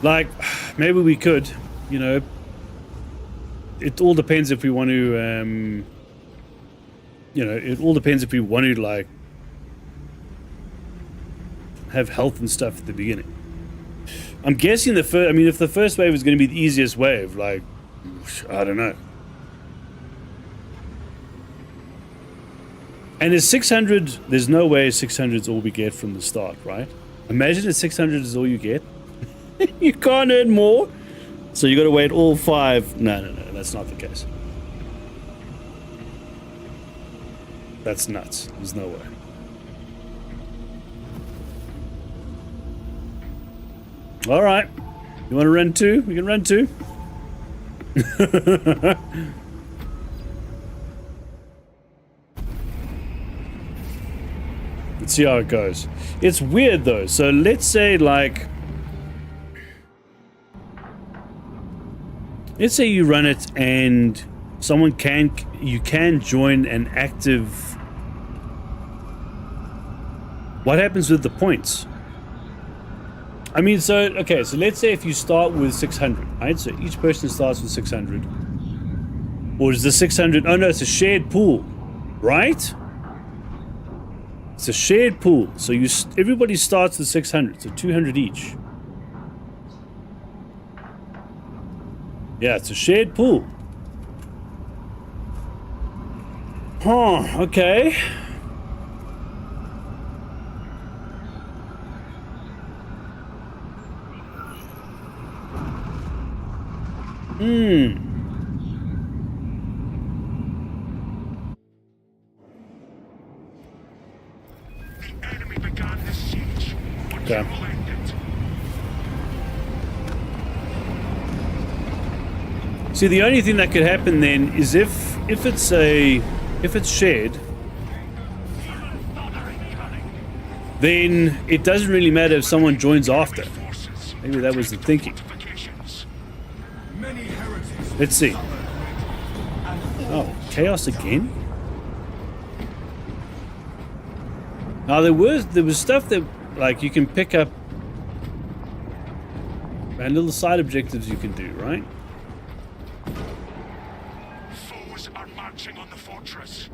Like, maybe we could, you know. It all depends if we want to, you know, it all depends if we want to, like, have health and stuff at the beginning. I'm guessing the first, I mean, if the first wave is going to be the easiest wave, like, I don't know. And is 600, there's no way 600 is all we get from the start, right? Imagine if 600 is all you get. You can't earn more, so you got to wait all 5. No, that's not the case. That's nuts. There's no way. All right, you want to run 2? We can run 2. Let's see how it goes. It's weird though. So let's say, like, let's say you run it and you can join an active. What happens with the points? I mean, so, okay, so let's say if you start with 600, right? So each person starts with 600. Or is the 600, oh no, it's a shared pool, right? It's a shared pool. So everybody starts with 600, so 200 each. Yeah, it's a shared pool. Huh, okay. The enemy began this siege, but Okay. you will end it. See, the only thing that could happen then is if it's shared, then it doesn't really matter if someone joins after. Forces. Maybe that was the thinking. Fortifications. Many heretics. Let's see. Oh, chaos again? Now there was stuff that like you can pick up and little side objectives you can do, right? Foes are marching on the fortress.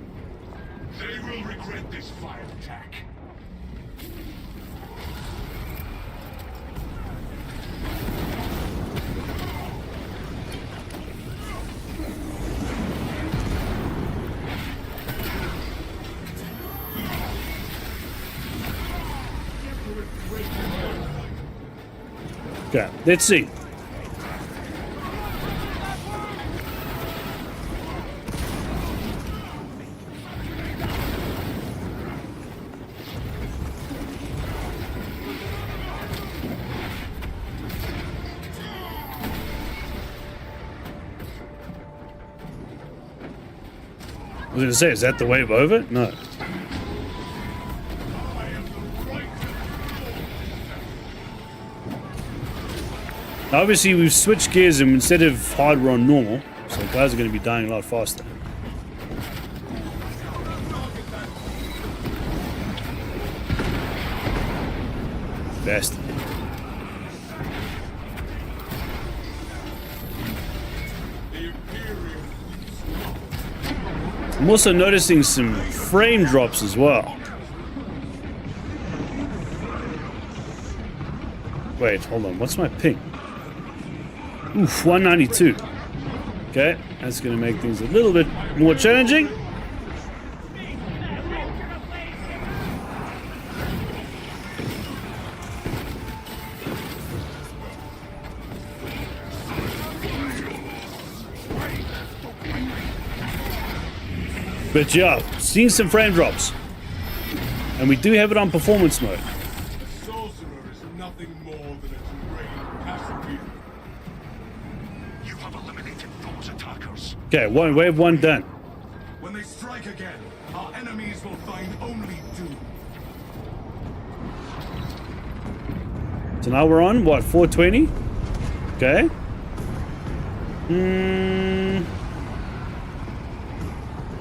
They will regret this vile attack. Okay, let's see. I was gonna say, is that the wave over? No. Now obviously we've switched gears and instead of hard we're on normal, so guys are going to be dying a lot faster. Bastard. I'm also noticing some frame drops as well. Wait, hold on, what's my ping? Oof, 192. Okay, that's going to make things a little bit more challenging. But yeah, seeing some frame drops. And we do have it on performance mode. A sorcerer is nothing more than a trained passenger. You have eliminated those attackers. Okay, wave one done. When they strike again, our enemies will find only doom. So now we're on, what, 420? Okay.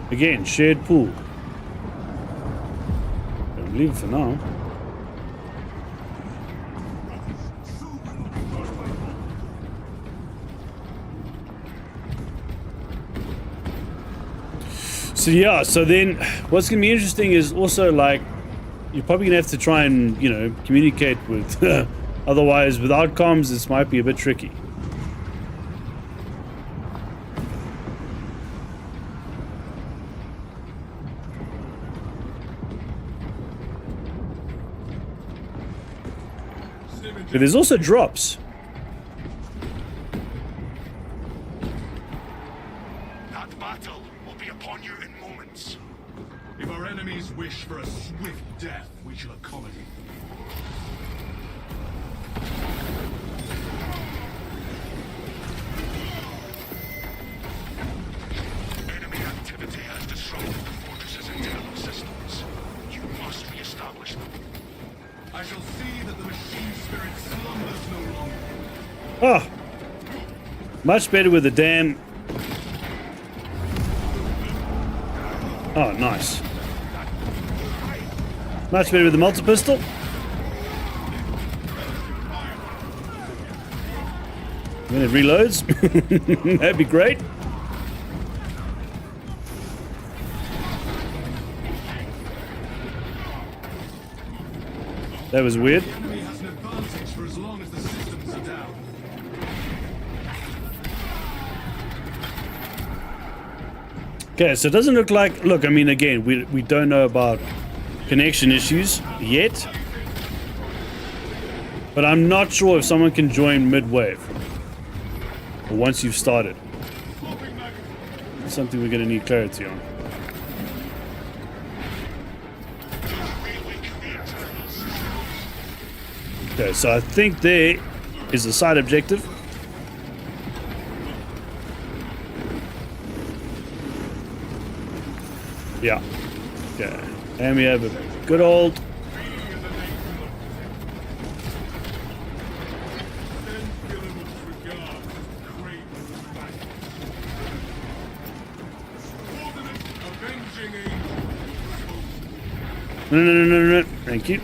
Again, shared pool. Don't leave it for now. So yeah, so then what's going to be interesting is also like you're probably going to have to try and, you know, communicate with otherwise without comms this might be a bit tricky. But there's also drops. That battle will be upon you in moments. If our enemies wish for a swift death, we shall accommodate them. Enemy activity has disrupted the fortress's internal systems. You must re-establish them. I shall see that the machine spirit slumbers no longer. Oh, much better with the damn. Oh, nice. Much better with the multi-pistol. When it reloads, that'd be great. That was weird. The enemy has an advantage for as long as the systems are down. Okay, so it doesn't look like... Look, I mean, again, we don't know about connection issues yet. But I'm not sure if someone can join mid-wave. Or once you've started. It's something we're going to need clarity on. Okay, so I think there is a side objective. Yeah. Okay. And we have a good old... No. Thank you.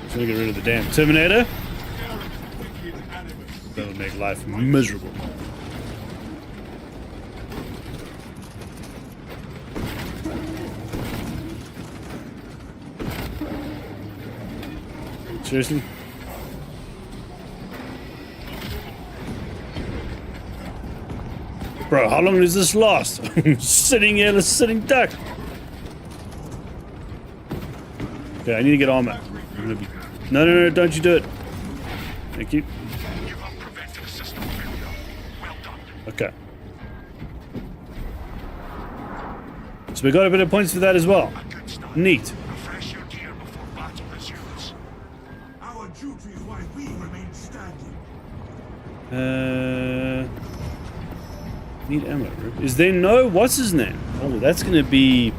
Just gonna get rid of the damn Terminator. That'll make life miserable. Seriously? Bro, how long does this last? I'm sitting here, a sitting duck. Okay, I need to get armor. No, don't you do it. Thank you. You have prevented a system failure. Well done. Okay. So we got a bit of points for that as well. A good start. Neat. Refresh your gear before battle resumes. Our duty is why we remain standing. Need ammo. Is there no... What's his name? Oh, that's gonna be...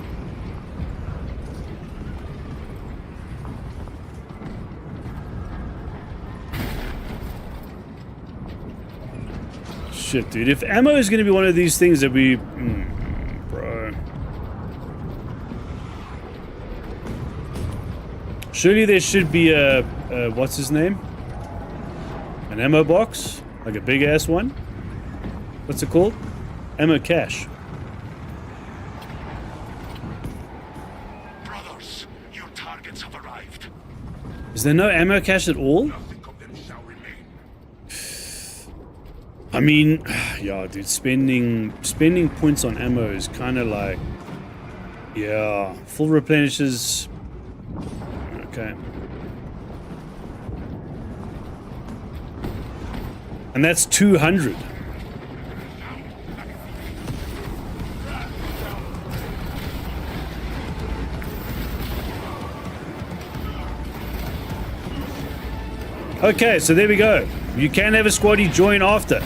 Shit, dude. If ammo is gonna be one of these things that we... bro. Surely there should be a... what's his name? An ammo box? Like a big ass one? What's it called? Ammo cache. Brothers, your targets have arrived. Is there no ammo cache at all? Nothing of them shall remain. I mean, yeah, dude, spending points on ammo is kind of like, yeah, full replenishes. Okay. And that's 200. Okay, so there we go. You can have a squaddy join after.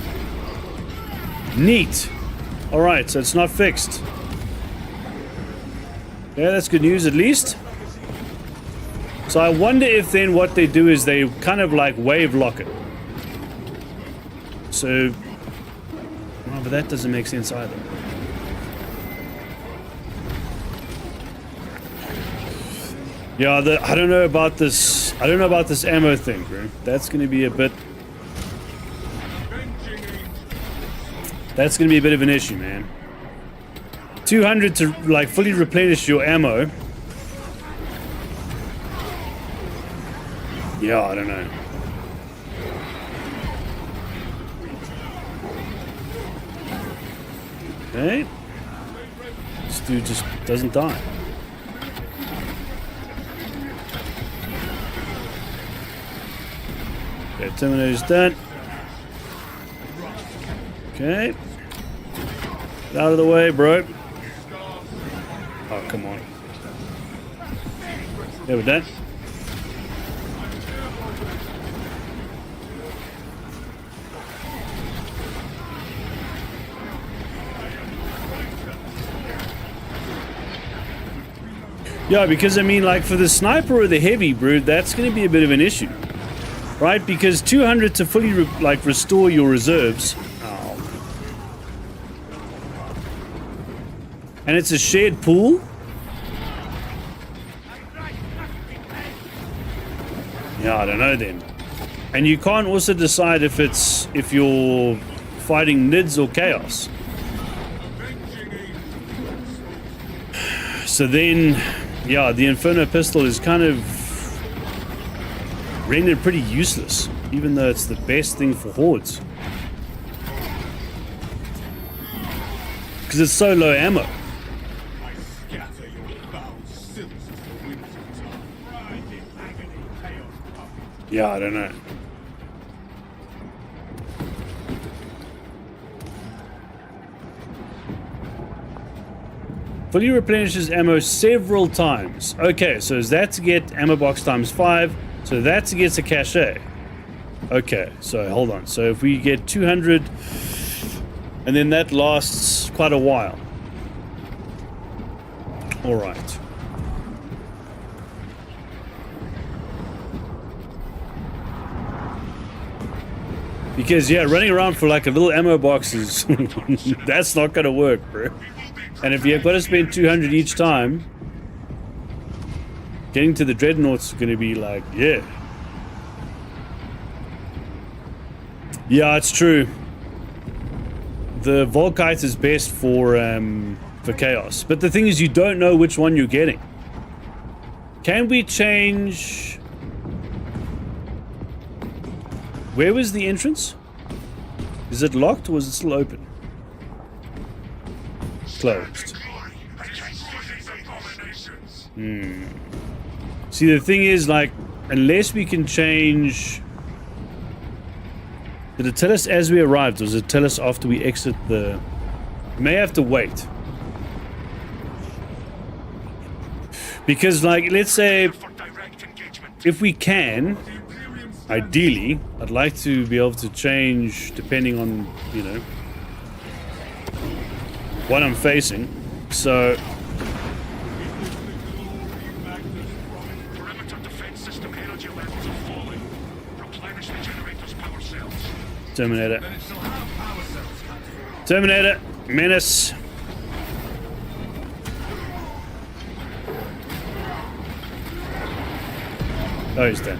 Neat. Alright, so it's not fixed. Yeah, that's good news at least. So I wonder if then what they do is they kind of like wave lock it. So... Oh, but that doesn't make sense either. Yeah, I don't know about this. I don't know about this ammo thing, bro. That's gonna be a bit. That's gonna be a bit of an issue, man. 200 to like fully replenish your ammo. Yeah, I don't know. Okay. This dude just doesn't die. Okay, Terminator's done. Okay. Get out of the way, bro. Oh, come on. Yeah, we're done. Yeah, because I mean, like for the sniper or the heavy, bro, that's going to be a bit of an issue. Right, because 200 to fully restore your reserves. Oh. And it's a shared pool? Yeah, I don't know then. And you can't also decide if you're fighting nids or chaos. So then, yeah, the Inferno pistol is kind of rendered pretty useless, even though it's the best thing for hordes. because it's so low ammo. I scatter your foul silks as the winds of time. Ride in agony, chaos puppet. Yeah, I don't know. Fully replenishes ammo several times. Okay, so is that to get ammo box times 5? So that to get a cachet. Okay, so hold on. So if we get 200, and then that lasts quite a while. All right. Because yeah, running around for like a little ammo box is that's not gonna work, bro. And if you've got to spend 200 each time, getting to the dreadnought's gonna be like, yeah. Yeah, it's true. The Volkite is best for chaos, but the thing is, you don't know which one you're getting. Can we change? Where was the entrance? Is it locked or is it still open? Closed. See, the thing is, like, unless we can change... Did it tell us as we arrived, or does it tell us after we exit the... We may have to wait. Because, like, let's say... If we can... Ideally, I'd like to be able to change depending on, you know, what I'm facing. So... Terminator. Terminator. Menace. Oh, he's dead.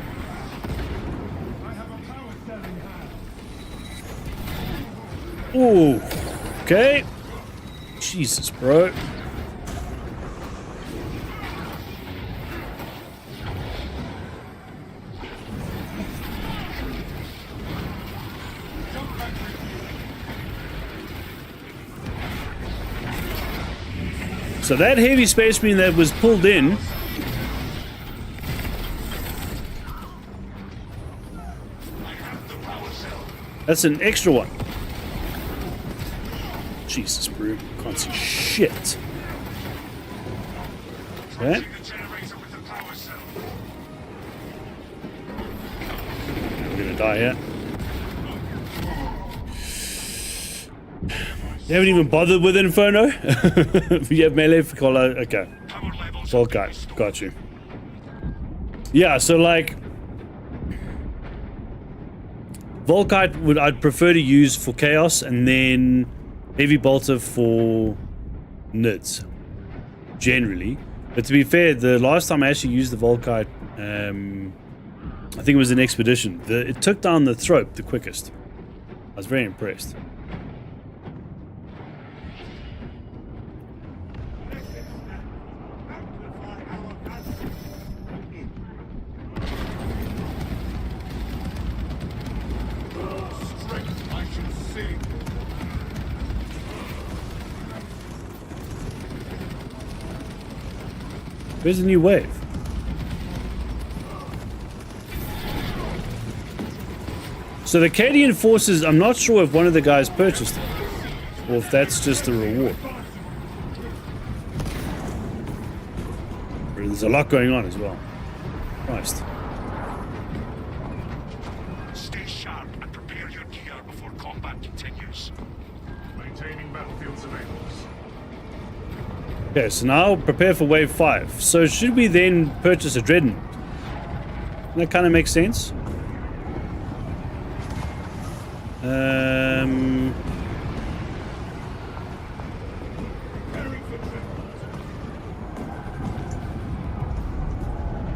Ooh. Okay. Jesus, bro. So that heavy space marine that was pulled in, that's an extra one. Jesus, bro. Can't see shit. Okay. I'm gonna die here. You haven't even bothered with Inferno? You have melee for color. Okay. Volkite. Got you. Yeah, so like... Volkite I'd prefer to use for Chaos, and then Heavy Bolter for Nids. Generally. But to be fair, the last time I actually used the Volkite, I think it was an expedition. It took down the throat the quickest. I was very impressed. Where's the new wave? So the Cadian forces, I'm not sure if one of the guys purchased it, or if that's just a reward. There's a lot going on as well. Christ. Stay sharp and prepare your gear before combat continues. Maintaining battlefield surveillance. Okay, so now prepare for wave 5. So should we then purchase a Dreadnought? That kind of makes sense.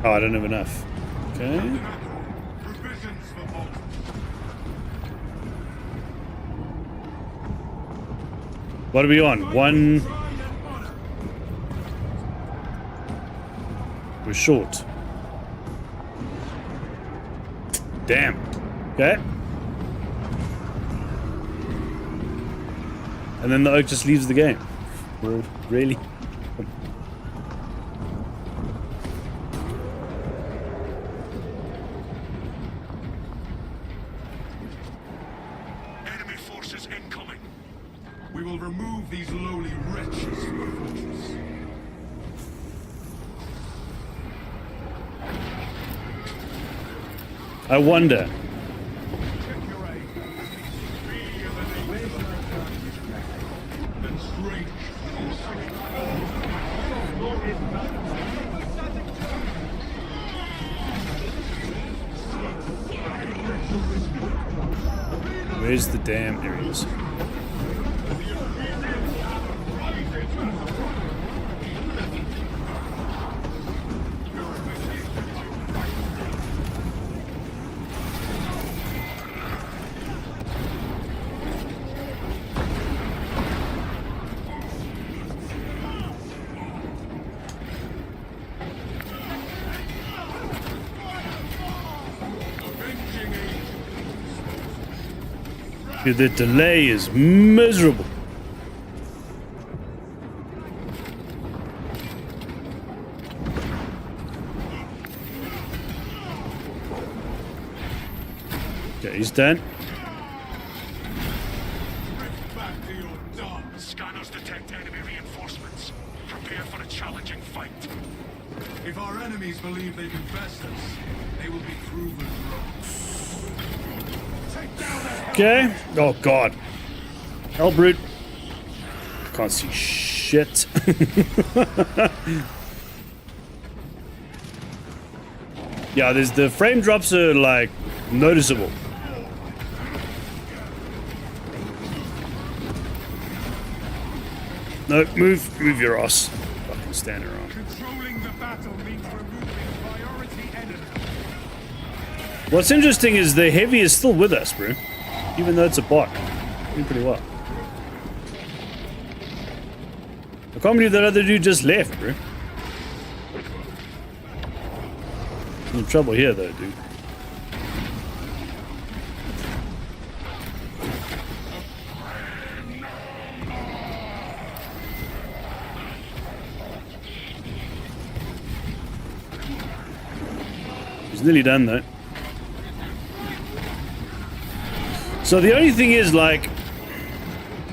Oh, I don't have enough. Okay. What are we on? One... We're short. Damn. Okay. And then the oak just leaves the game. Really? Enemy forces incoming. We will remove these lowly wretches from the fortress. I wonder. Check your aim. Be of the nature and strange. Where's the damn areas? The delay is miserable. Okay, he's done. Back to your dark. Scanners detect enemy reinforcements. Prepare for a challenging fight. If our enemies believe they can best us, they will be proven wrong. Take down that. Okay. Oh god. Hell brute. Can't see shit. Yeah, there's the frame drops are like noticeable. No, move your ass. Fucking stand around. Controlling the battle means removing priority enemy. What's interesting is the heavy is still with us, bro. Even though it's a bot. Doing pretty well. I can't believe that other dude just left, bro. In trouble here, though, dude. He's nearly done, though. So the only thing is, like,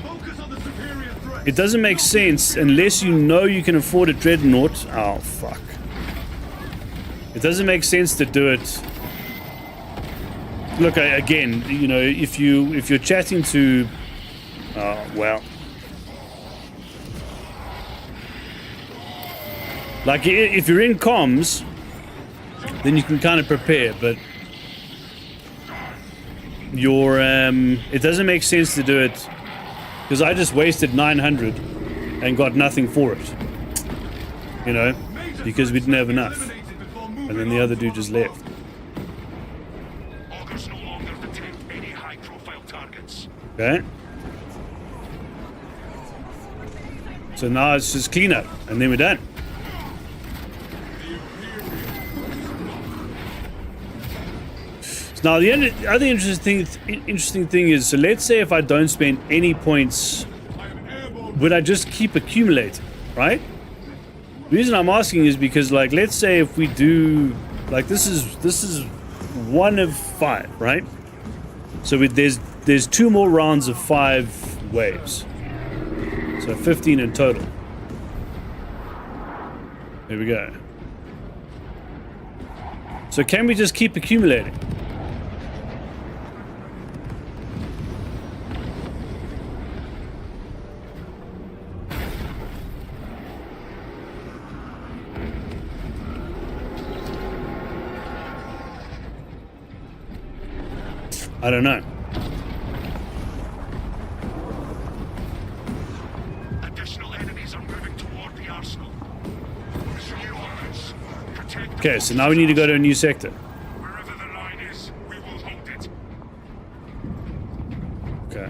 Focus on the superior threat. it doesn't make sense unless you know you can afford a dreadnought. Oh, fuck. It doesn't make sense to do it. Look, again, you know, if you're chatting to, well, like if you're in comms, then you can kind of prepare, but you're it doesn't make sense to do it because I just wasted 900 and got nothing for it, you know, because we didn't have enough. And then the other dude just left. Augurs no longer detect any high-profile targets. Okay. So now it's just clean up, and then we're done. So now the other interesting thing is, so let's say if I don't spend any points, would I just keep accumulating, right? The reason I'm asking is because, like, let's say if we do, like, this is 1 of 5, right? So there's 2 more rounds of 5 waves, so 15 in total. There we go. So can we just keep accumulating? I don't know. Additional enemies are moving toward the arsenal. Protect Okay, so now we need to go to a new sector. wherever the line is, we will hold it. Okay.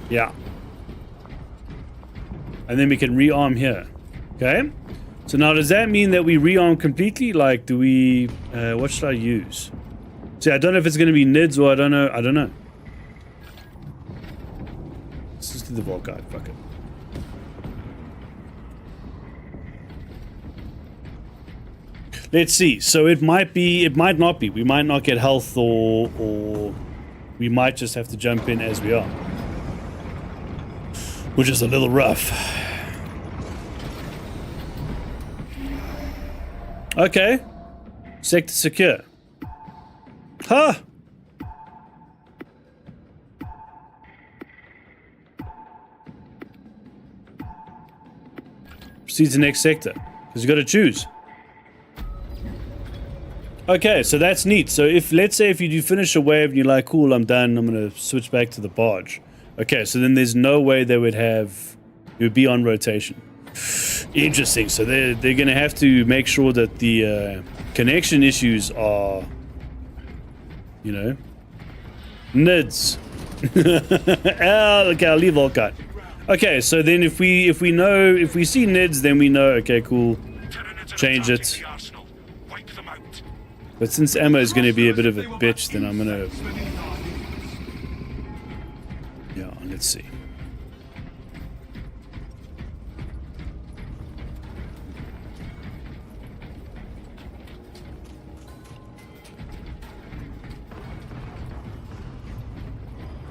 Yeah. And then we can rearm here. Okay. So now does that mean that we rearm completely? Like, do we... what should I use? See, I don't know if it's going to be NIDs or I don't know. to the Volkite. Fuck it. Let's see. So it might be, it might not be. We might not get health, or we might just have to jump in as we are, which is a little rough. Okay. Sector secure. Huh. Proceed to the next sector, because you got to choose. Okay, so that's neat. So if, let's say if you do finish a wave and you're like, cool, I'm done, I'm going to switch back to the barge. Okay, so then there's no way they would have, it would be on rotation. Interesting. So they're going to have to make sure that the connection issues are, you know, NIDs. Oh, okay, I'll leave Volkite. Okay, so then if we see NIDs, then we know, okay, cool, change it. But since ammo is going to be a bit of a bitch, then I'm going to... Yeah, let's see.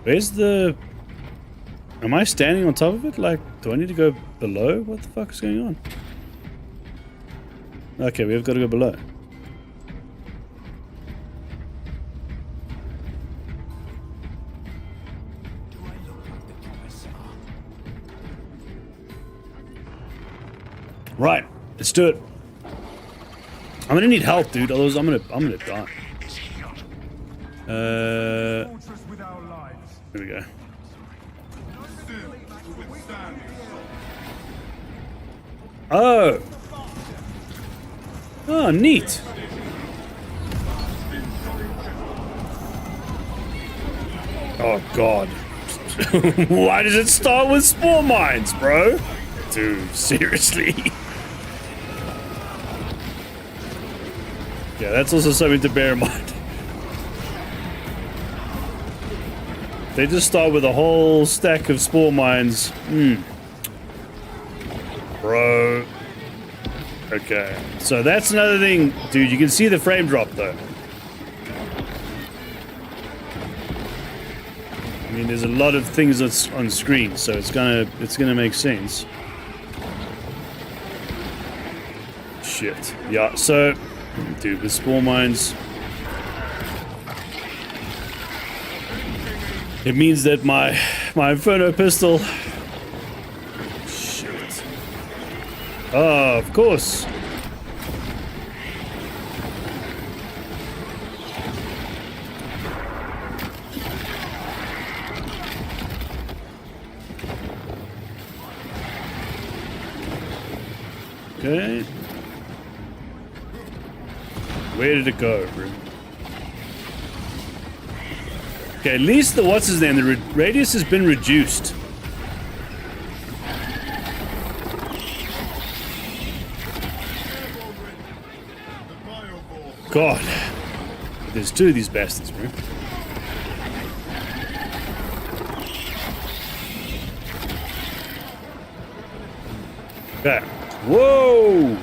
Where's the... Am I standing on top of it? Like, do I need to go below? What the fuck is going on? Okay, we've got to go below. Right, let's do it. I'm gonna need help, dude. Otherwise, I'm gonna die. Here we go. Oh. Oh, neat. Oh God. Why does it start with spore mines, bro? Dude, seriously. Yeah, that's also something to bear in mind. They just start with a whole stack of spore mines. Bro. Okay. So that's another thing. Dude, you can see the frame drop though. I mean, there's a lot of things that's on screen, so it's gonna make sense. Shit. Yeah, so... Dude, with spore mines, it means that my Inferno pistol. Shit. Oh, of course. Okay. Where did it go, bro? Okay, at least the what's his name? The radius has been reduced. God, there's two of these bastards, bro. Okay. Whoa!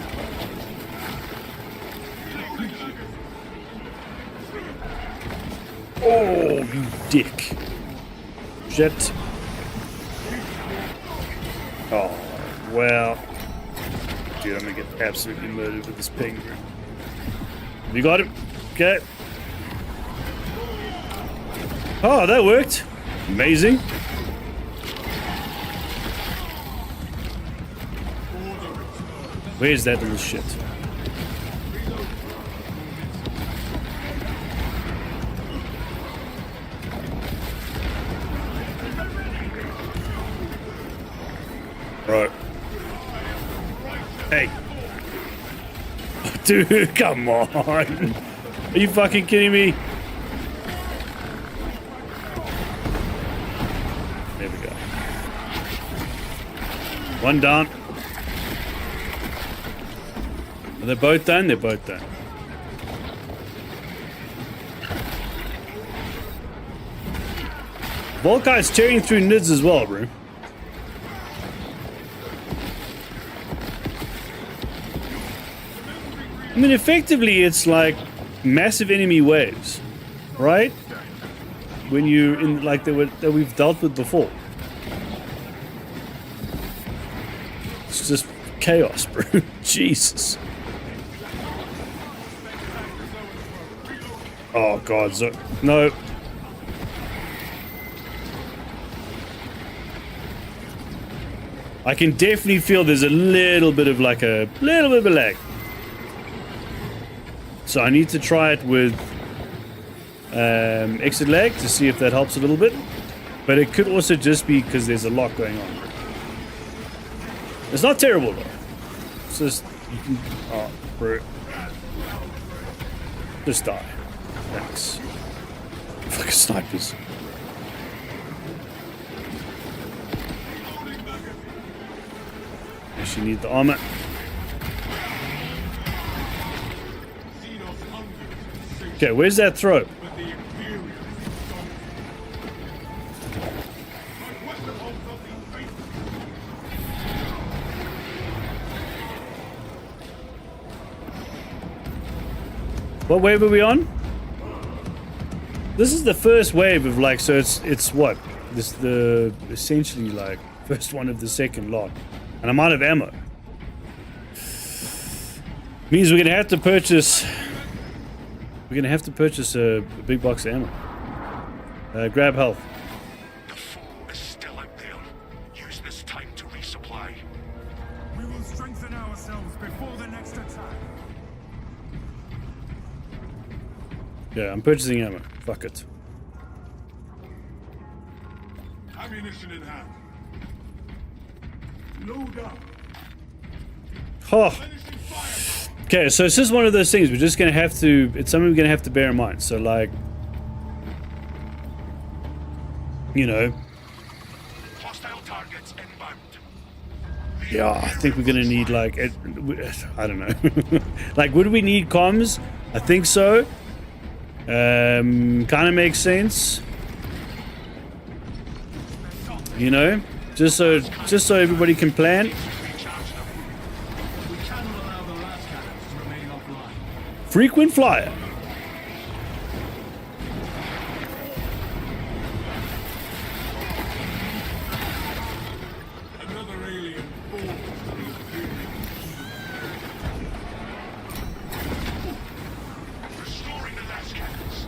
Oh, you dick. Shit. Oh, well. Dude, I'm gonna get absolutely murdered with this ping. You got him? Okay. Oh, that worked. Amazing. Where's that little shit? Right. Hey. Dude, come on. Are you fucking kidding me? There we go. One down. Are they both done? They're both done. Volkite's tearing through NIDs as well, bro. I mean, effectively, it's like massive enemy waves, right? When you're in, like, that we've dealt with before. It's just chaos, bro. Jesus. Oh, God. No. I can definitely feel there's a little bit of like a little bit of a lag. So I need to try it with exit lag to see if that helps a little bit. But it could also just be because there's a lot going on. It's not terrible though. It's just you can, oh, bro. Just die. Thanks. Fucking snipers. Actually need the armor. Okay, where's that throw? But the Imperium is gone. But what the hope of the faithful? What wave are we on? This is the first wave of like, so it's what? This the essentially like first one of the second lot. And I'm out of ammo. Means we're gonna have to purchase a big box of ammo. Grab health. The foe is still out there. Use this time to resupply. We will strengthen ourselves before the next attack. Yeah, I'm purchasing ammo. Fuck it. Ammunition in hand. Load up. Oh. Finishing fire. Okay, so it's just one of those things. We're just gonna have to. It's something we're gonna have to bear in mind. So like, you know. Hostile targets inbound. Yeah, I think we're gonna need like, I don't know. Like, would we need comms? I think so. Kind of makes sense. You know, just so everybody can plan. We cannot allow the last cannons to remain offline. Frequent flyer. Another alien falls to the Imperium. Restoring the last cannons.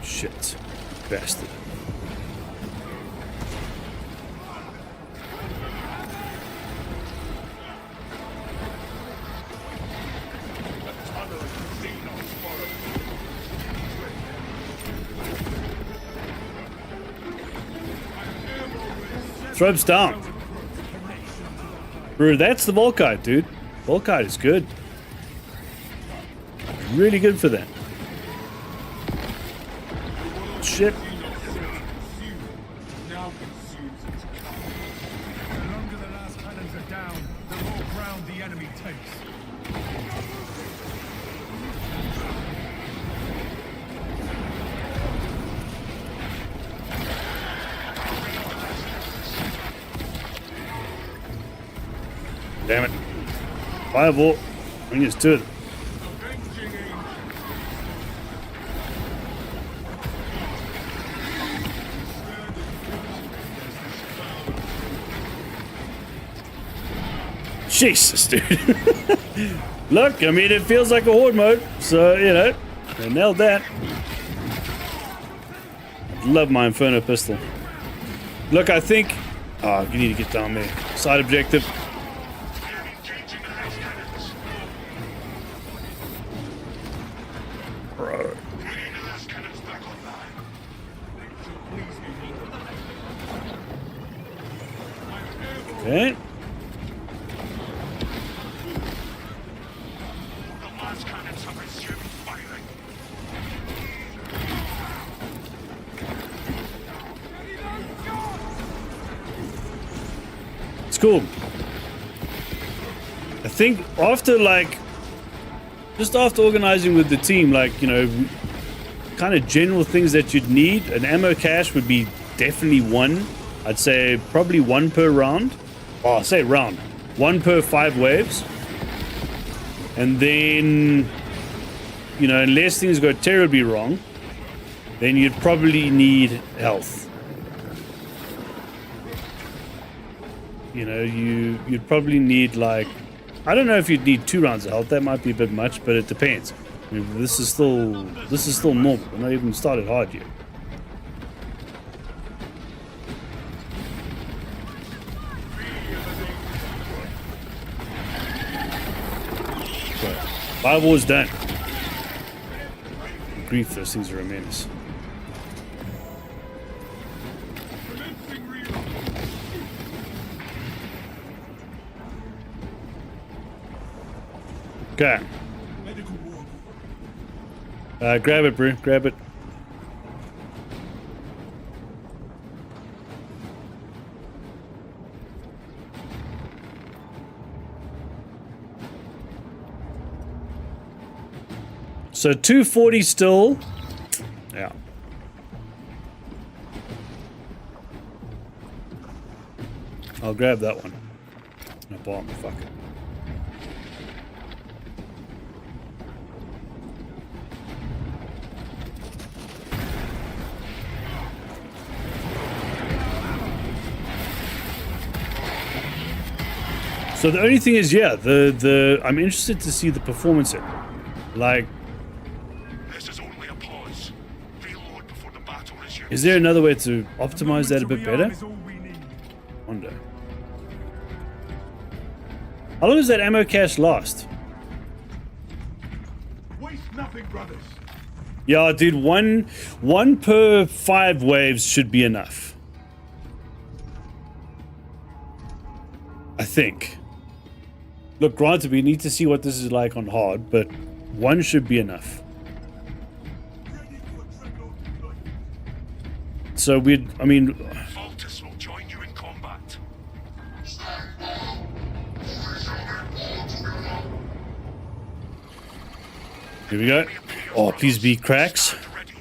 Shit, bastard. Thrope's down. Bro, that's the Volkite, dude. Volkite is good. Really good for that. Shit. Now consumes its cover. The longer the last cannons are down, the more ground the enemy takes. Damn it. Fireball. I think it's two. Avenging angel. Jesus, dude. Look, I mean, it feels like a horde mode, so, you know, they nailed that. Love my Inferno pistol. Look, I think... Oh, you need to get down there. Side objective. We're engaging the last cannons. Bro. Bringing the last cannons back online. Okay. The last cannons have resumed firing. It's cool. I think after, like, just after organizing with the team, like, you know, kind of general things that you'd need, an ammo cache would be definitely one. I'd say probably one per round. Oh, say round. One per 5 waves. And then, you know, unless things go terribly wrong, then you'd probably need health. You know, you'd probably need, like, I don't know if you'd need 2 rounds of health. That might be a bit much, but it depends. I mean, this is still normal. We're not even started hard yet. Okay. 5 wars done. Grief, those things are a menace. Okay. Grab it, bro. Grab it. So 240 still. Yeah. I'll grab that one. No bomb. Fuck it. So the only thing is, yeah, I'm interested to see the performance in. Like, This is only a pause. Reload before the battle resumes. is there another way to optimize that a bit better? Is all we need. Wonder. How long does that ammo cache last? Waste nothing, brothers. Yeah, dude, one per 5 waves should be enough. I think. Look, granted, we need to see what this is like on hard, but 1 should be enough. So I mean, Voltus will join you in combat. here we go. Oh, please be cracks. Ready.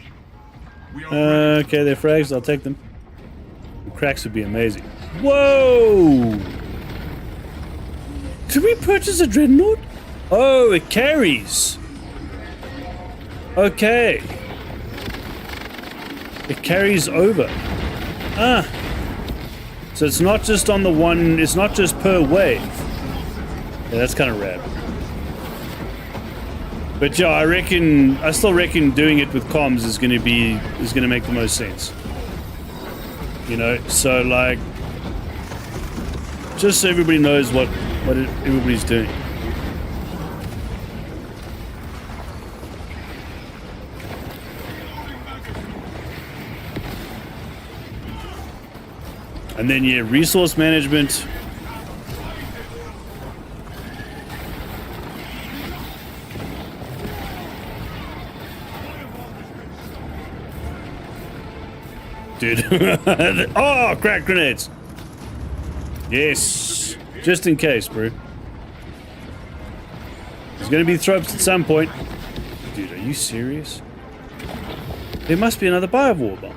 We are ready. Okay, they're frags. I'll take them. The cracks would be amazing. Whoa! Did we purchase a dreadnought? Oh, it carries. Okay. It carries over. Ah. So it's not just on the one, it's not just per wave. Yeah, that's kind of rad. But yeah, I still reckon doing it with comms is going to make the most sense. You know, so like, just so everybody knows what everybody's doing. And then, yeah, resource management. Dude. Oh, crack grenades. Yes. Just in case, bro. There's going to be tropes at some point. Dude, are you serious? There must be another biowar bomb.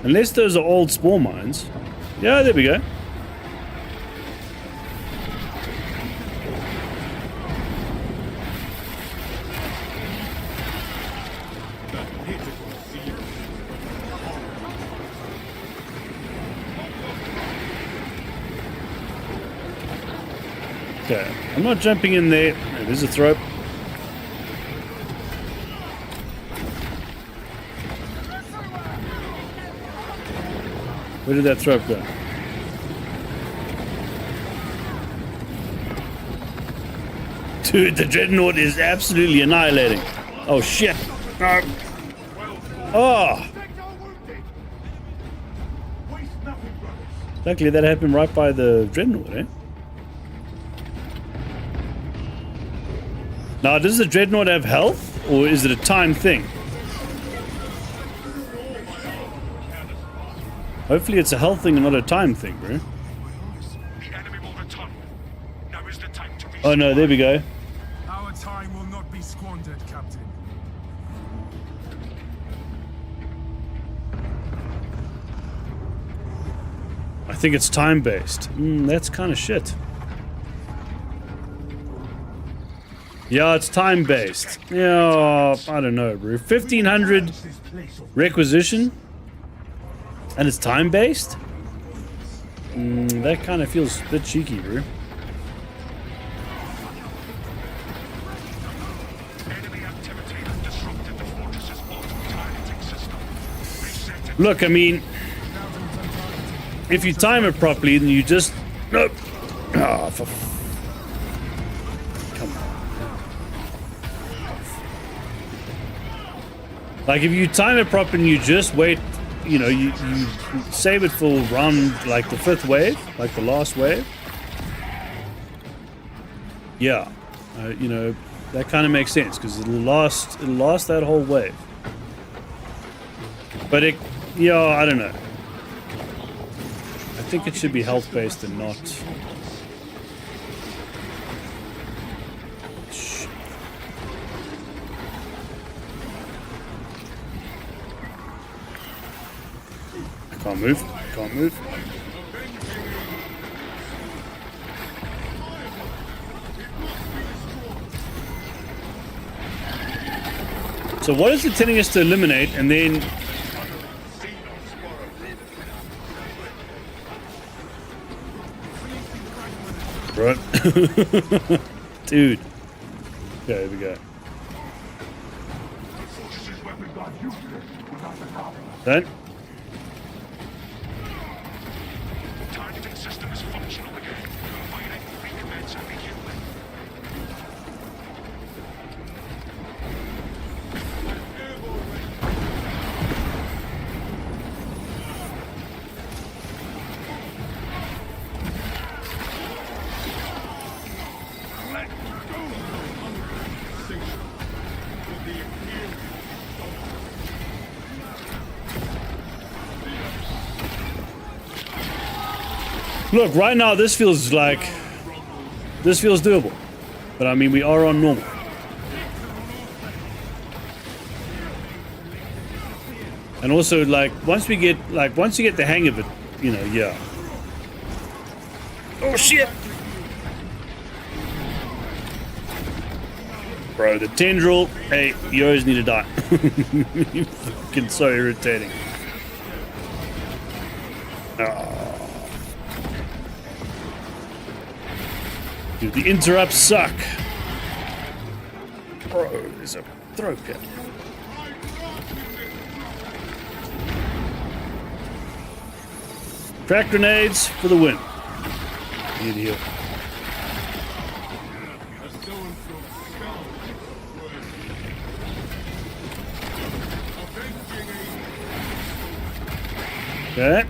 Unless those are old spore mines. Yeah, there we go. Okay, I'm not jumping in there. Oh, there's a throw. Where did that throw go? Dude, the dreadnought is absolutely annihilating. Oh shit. Oh. Waste nothing, brothers. Luckily that happened right by the dreadnought, eh? Now, does the dreadnought have health, or is it a time thing? Hopefully it's a health thing and not a time thing, bro. The enemy will return. Now is the time to resume. Oh no, there we go. Our time will not be squandered, Captain. I think it's time-based. That's kind of shit. Yeah, it's time based. Yeah, I don't know, bro. 1500 requisition, and it's time based. That kind of feels a bit cheeky, bro. Enemy activity has disrupted the fortress's auto-targeting system. Reset it. Look, I mean, if you time it properly, then you just nope. Ah, come on. Like if you time it properly, and you just wait. You know, you save it for round like the 5th wave, like the last wave. Yeah, you know, that kind of makes sense because it'll last that whole wave. But it, yeah, I don't know. I think it should be health based and not. Can't move. Can't move. So what is it telling us to eliminate and then... Right. Dude. Okay, here we go. That? Targeting system is functional again. Firing will recommence immediately. Look, right now this feels doable. But I mean, we are on normal. And also, like, once you get the hang of it, you know, yeah. Oh shit! Bro, the tendril, hey, you always need to die. You're fucking so irritating. Oh. Dude, the interrupts suck. Bro, there's a throw pit. Crack grenades for the win. I need to heal. Okay.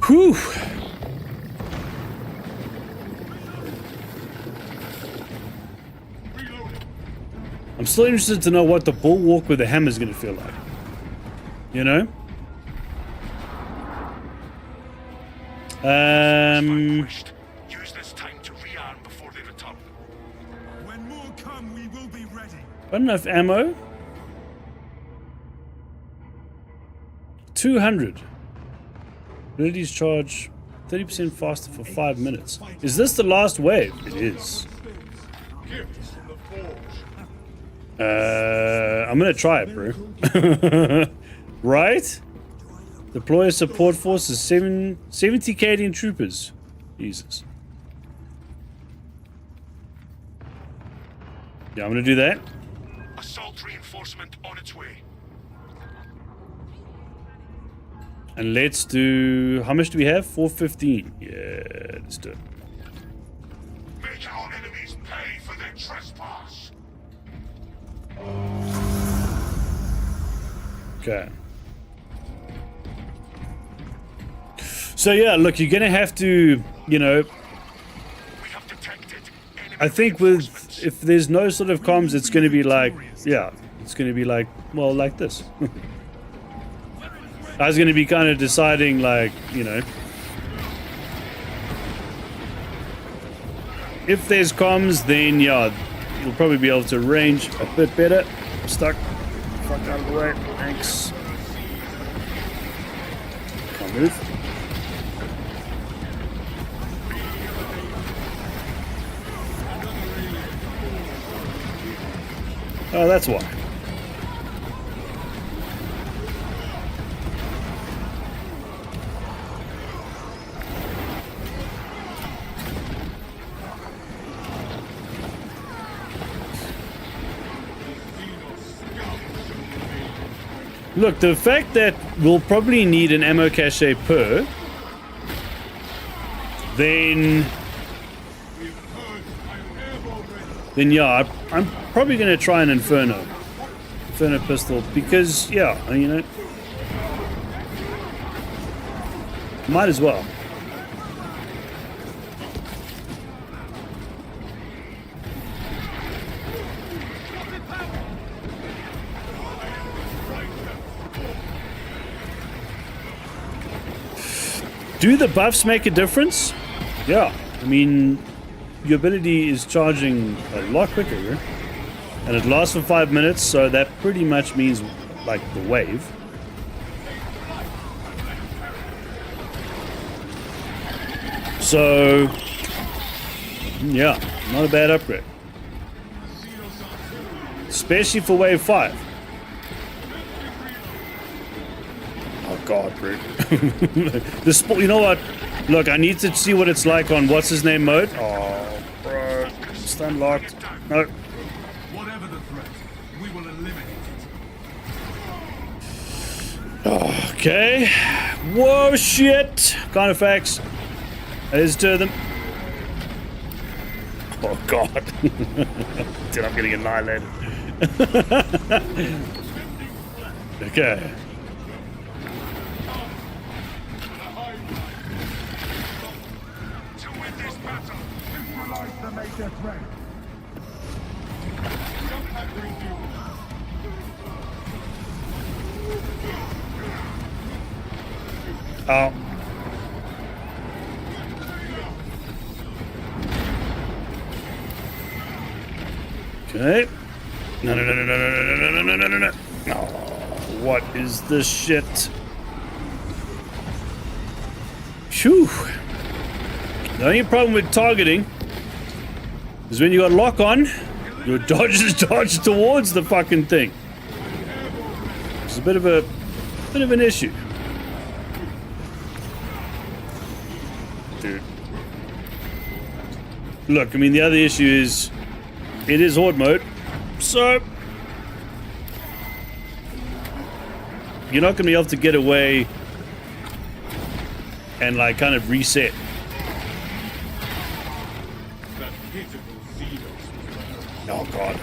Whew. I'm still interested to know what the bulwark with the hammer is going to feel like. You know? Use this time to rearm before they return. When more come, we will be ready. Got enough ammo? 200. Abilities charge 30% faster for 5 minutes. Is this the last wave? It is. I'm gonna try it, bro. Right? Deploy a support force of 70 Canadian troopers. Jesus. Yeah, I'm gonna do that. Assault reinforcement on its way. And let's do... How much do we have? 415. Yeah, let's do it. Make our enemies pay for their trespass. Okay. So yeah, look, you're gonna have to, you know, We have detected enemy I think with if there's no sort of comms, it's gonna be like, yeah, it's gonna be like, well, like this. I was gonna be kind of deciding, like, you know, if there's comms, then yeah, you'll probably be able to range a bit better. I'm stuck. Fuck out of the way. Thanks. Can't move. Oh, that's why. Look, the fact that we'll probably need an ammo cache per, then yeah, I'm probably going to try an Inferno pistol because, yeah, you know, might as well. Do the buffs make a difference? Yeah, I mean, your ability is charging a lot quicker, right? And it lasts for 5 minutes, so that pretty much means, like, the wave. So, yeah, not a bad upgrade. Especially for wave 5. Oh god, bro. You know what? Look, I need to see what it's like on what's his name mode. Oh, bro. Stun locked. No. Whatever the threat, we will eliminate it. Okay. Whoa, shit. Kind of facts. There's two of them. Oh god. Dude, I'm getting annihilated. Okay. to win this battle. Neutralize the major threat. Oh. Okay. No. Oh, what is this shit? Phew. The only problem with targeting is when you got lock on, your dodges dodge towards the fucking thing. It's a bit of an issue. Dude. Look, I mean, the other issue is it is Horde mode, so you're not going to be able to get away and, like, kind of reset. Oh, God.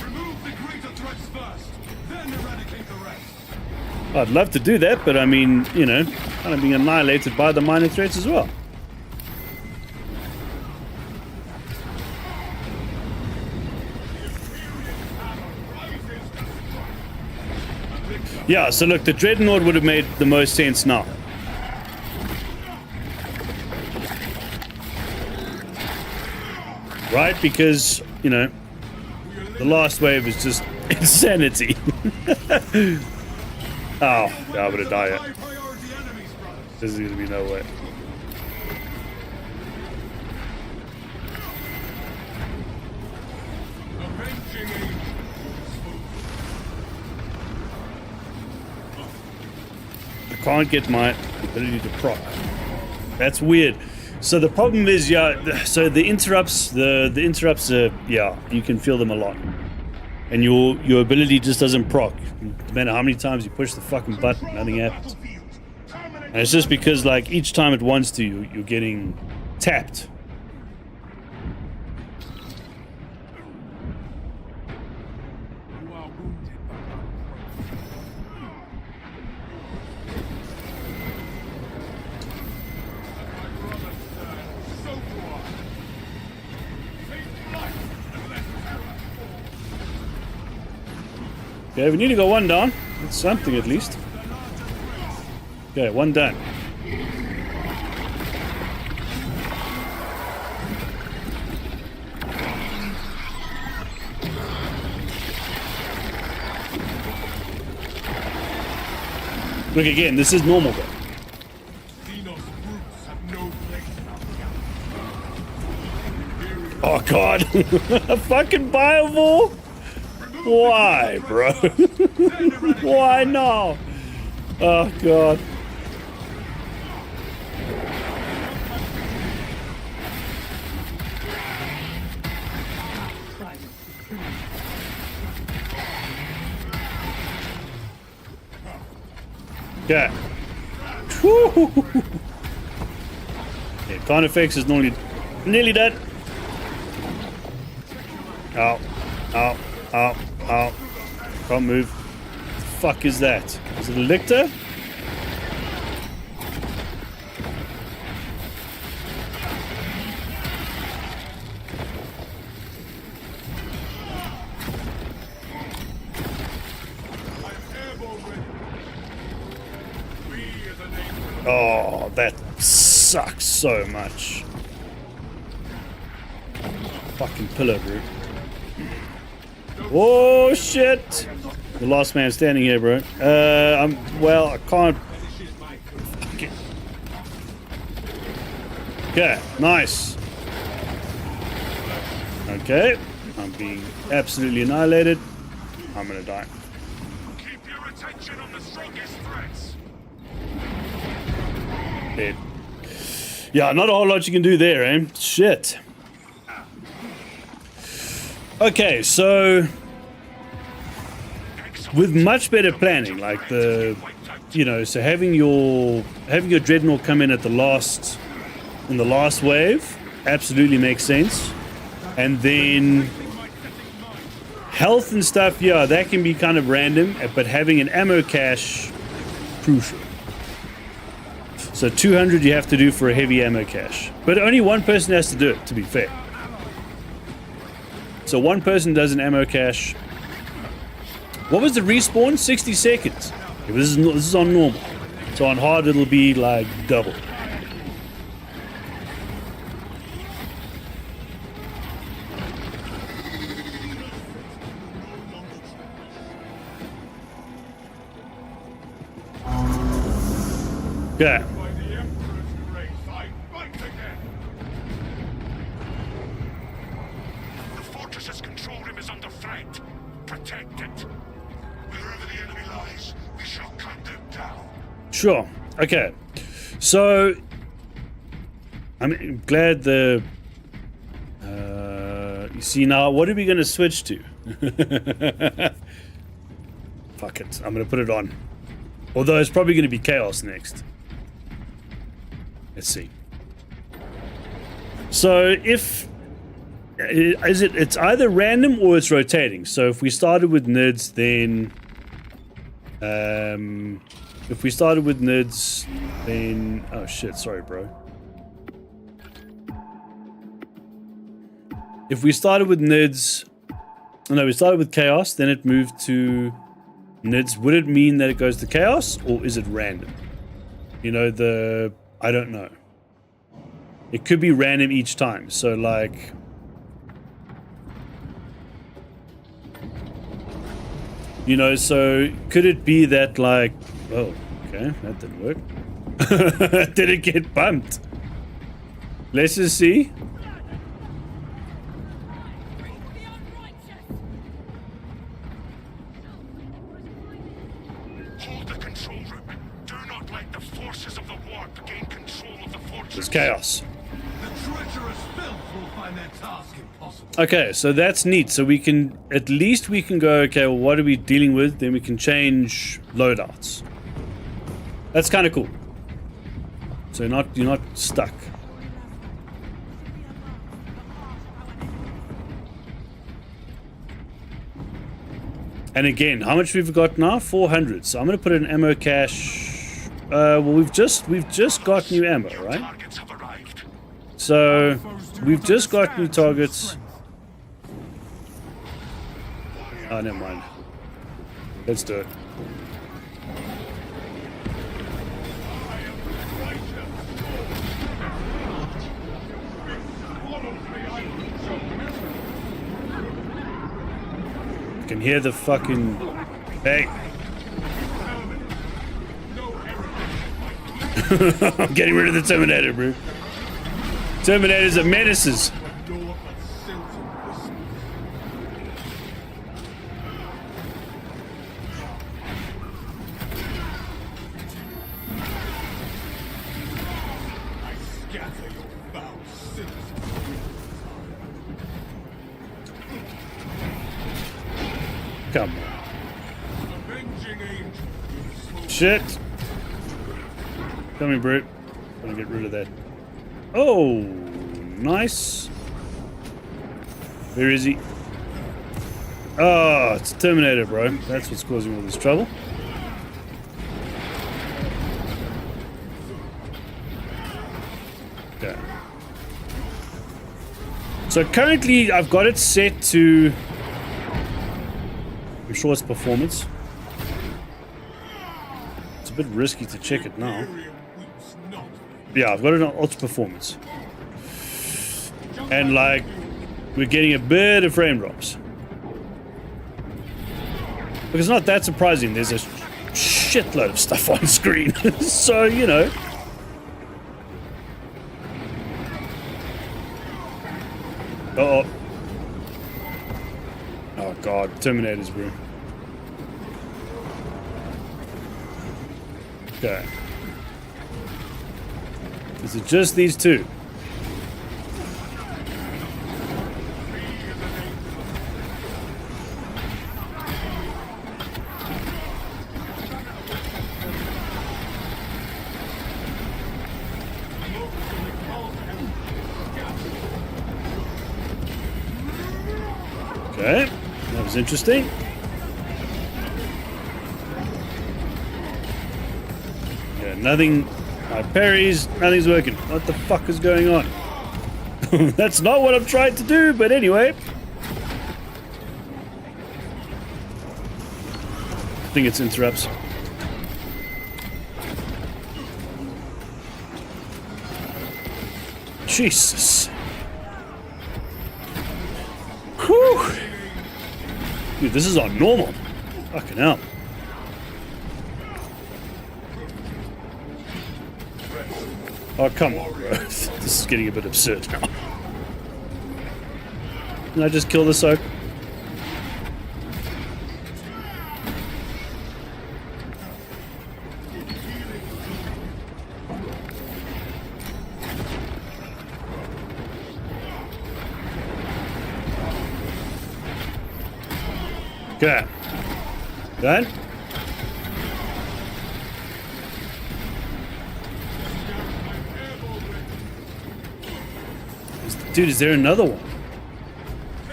Remove the greater threats first, then eradicate the rest. I'd love to do that, but I mean, you know, kind of being annihilated by the minor threats as well. Yeah, so look, the Dreadnought would have made the most sense now. Right? Because, you know, the last wave is just insanity. Oh, yeah, I'm gonna die yet. This is gonna be no way. I can't get my ability to proc. That's weird. So the problem is, yeah, so the interrupts, the interrupts are, yeah, you can feel them a lot. And your ability just doesn't proc. No matter how many times you push the fucking button, nothing happens. And it's just because, like, each time it wants to, you're getting tapped. You are wounded. Okay, we need to go one down. That's something at least. Okay, one done. Look again, this is normal though. Xenos brutes have no place in our galaxy. Oh god. A fucking biovore? Why, bro? Why now? Oh god. Yeah. Yeah, Carnifex is nearly dead. Ow. Ow. Ow. Ow. Can't move. What the fuck is that? Is it a lictor? Oh, that sucks so much. Fucking pillow brute. Oh shit! The last man standing here, bro. Well, I can't. Fuck it. Okay, nice. Okay, I'm being absolutely annihilated. I'm gonna die. Keep your attention on the strongest threats. Dead. Yeah, not a whole lot you can do there, eh? Shit. Okay, so with much better planning, like so having your dreadnought come in at the last wave absolutely makes sense, and then health and stuff, yeah, that can be kind of random, but having an ammo cache crucial. So 200 you have to do for a heavy ammo cache, but only one person has to do it, to be fair. So one person does an ammo cache. What was the respawn? 60 seconds. If this is on normal. So on hard it'll be like double. Yeah. By the Emperor's grace, I fight again. The fortress's control room is under threat. Protect it. Wherever the enemy lies, we shall cut them down. Sure. Okay. So I'm glad the you see now, what are we going to switch to? Fuck it. I'm going to put it on. Although it's probably going to be chaos next. Let's see. So if it's either random or it's rotating. So if we started with NIDs, then oh shit, sorry bro. If we started with NIDs, no, we started with chaos, then it moved to NIDs. Would it mean that it goes to chaos, or is it random? You know, I don't know. It could be random each time. So like, you know, so could it be that like, oh, okay, that didn't work. Did it get bumped? Let's just see. Hold the control room. Do not let the forces of the warp gain control of the fortress. It's chaos. The treacherous filth will find their task impossible. Okay, so that's neat. So we can, at least we can go, okay, well, what are we dealing with? Then we can change loadouts. That's kind of cool. So you're not stuck. And again, how much we've got now? 400. So I'm going to put an ammo cache. Well, we've just got new ammo, right? Targets have arrived. So we've just got new targets. Oh, never mind. Let's do it. You can hear the fucking... Hey! I'm getting rid of the Terminator, bro. Terminators are menaces. Come on. Shit. Come here, Brute. Gonna get rid of that. Oh, nice. Where is he? Oh, it's a Terminator, bro. That's what's causing all this trouble. Okay. So currently, I've got it set to... I'm sure it's performance. It's a bit risky to check it now. Yeah, I've got it on ultra performance. And like, we're getting a bit of frame drops. But it's not that surprising. There's a shitload of stuff on screen. So, you know. Uh-oh. Oh god, Terminators, bro. Okay. Is it just these two? Okay, that was interesting. Yeah, nothing. My parries, nothing's working. What the fuck is going on? That's not what I'm trying to do, but anyway. I think it's interrupts. Jesus. Whew. Dude, this is on normal. Fucking hell. Oh, come on, bro. This is getting a bit absurd now. Can I just kill this oak? Okay. Done? Dude, is there another one?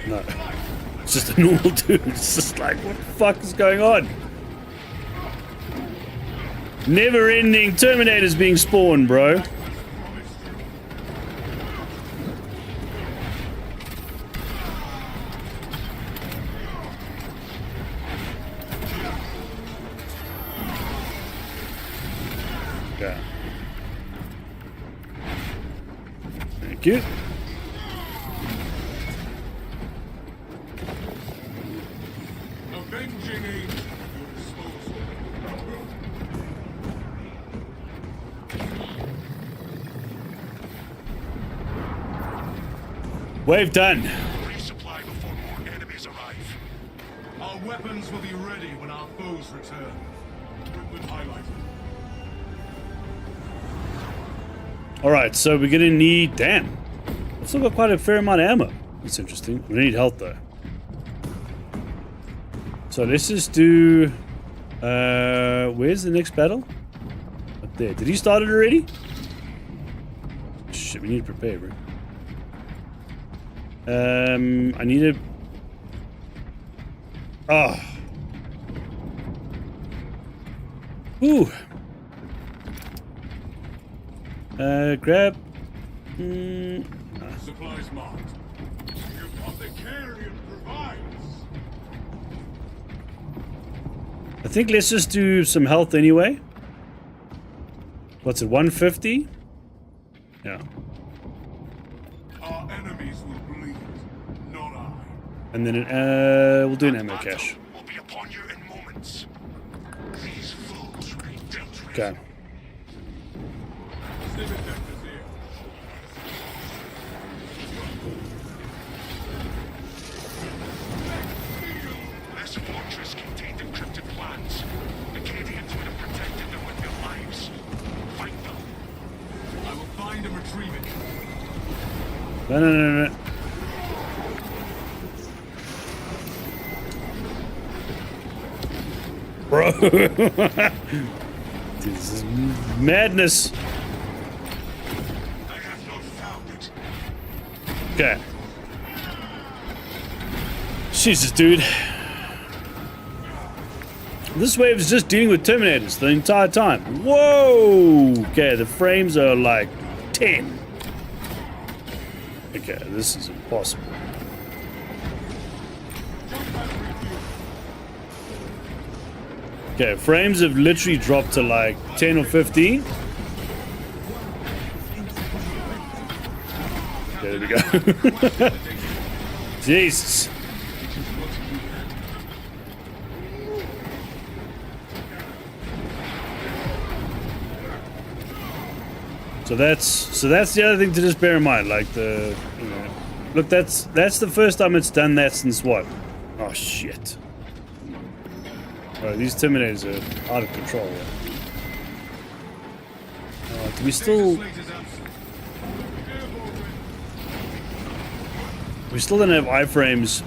No. It's just a normal dude. It's just like, what the fuck is going on? Never-ending Terminators being spawned, bro. Okay. Thank you. Wave done. Resupply before more enemies arrive. Our weapons will be ready when our foes return. Equipment highlighted. Alright, so we're gonna need... Damn. I've still got quite a fair amount of ammo. That's interesting. We need health though. So let's just do... where's the next battle? Up there. Did he start it already? Shit, we need to prepare, bro. I need a... Oh. Ooh. Grab... Supplies marked. Your apothecarian provides. I think let's just do some health anyway. What's it, 150? Yeah. Our enemies will bleed, not I. And then we'll do an ammo Battle cache. will be upon you in moments. These foes will be dealt with. Okay. Snippet vectors here. This fortress contained encrypted plans. The Cadians would have protected them with their lives. Fight them. I will find and retrieve it. No, no, no, no. Bro. This is madness. I have not found it. Okay. Jesus, dude. This wave is just dealing with Terminators the entire time. Whoa! Okay, the frames are like 10. Okay, this is impossible. Okay, frames have literally dropped to like 10 or 15. Okay, there we go. Jesus. So that's the other thing to just bear in mind. Like look, that's the first time it's done that since what? Oh shit! Oh, these Terminators are out of control. Do we still? We still don't have iframes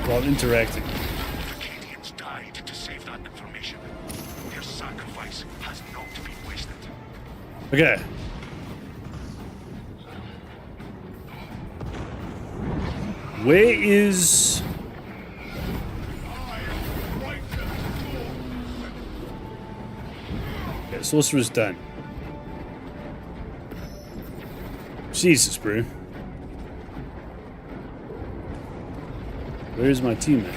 while interacting. The Cadians died to save that information. Their sacrifice has not been wasted. Okay. Where is... Okay, Sorcerer's done. Jesus, bro. Where is my teammate?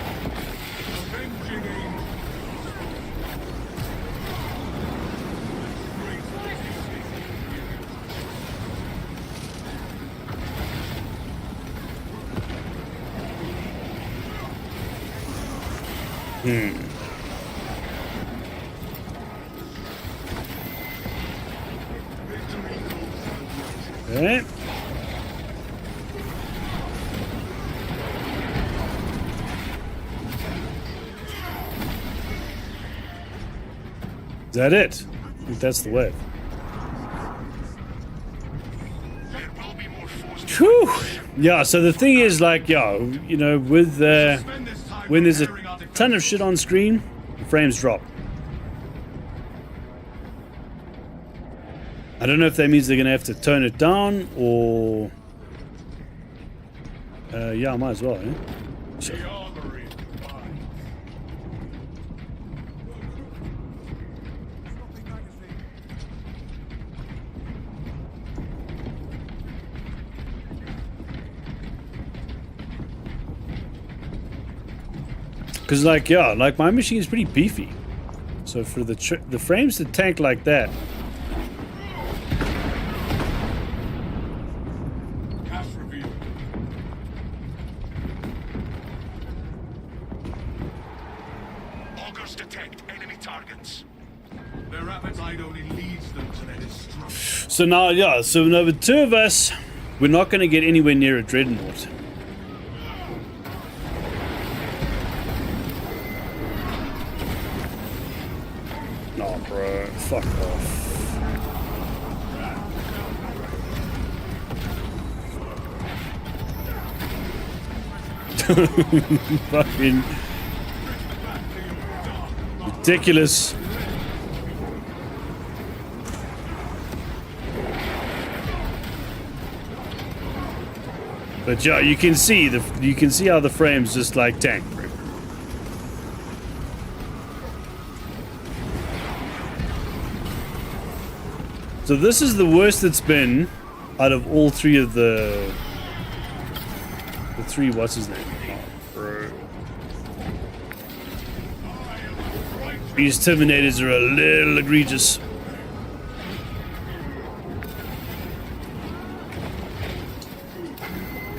Okay. Is that it? I think that's the wave. There will be more foes. Whew. Yeah, so the thing is, like, yeah, you know, with when there's a ton of shit on screen, the frames drop. I don't know if that means they're gonna have to tone it down or yeah, I might as well, eh? Sure. Because, like, yeah, like my machine is pretty beefy, so for the frames to tank like that. Cash reveal. Augers detect enemy targets. Their appetite only leads them to their destruction. So now, yeah, so now with two of us, we're not going to get anywhere near a dreadnought. No, bro, fuck off. Fucking ridiculous. But yeah, you can see how the frames just like tank. So this is the worst it's been out of all three of the three, what's his name? Oh, bro. These Terminators are a little egregious.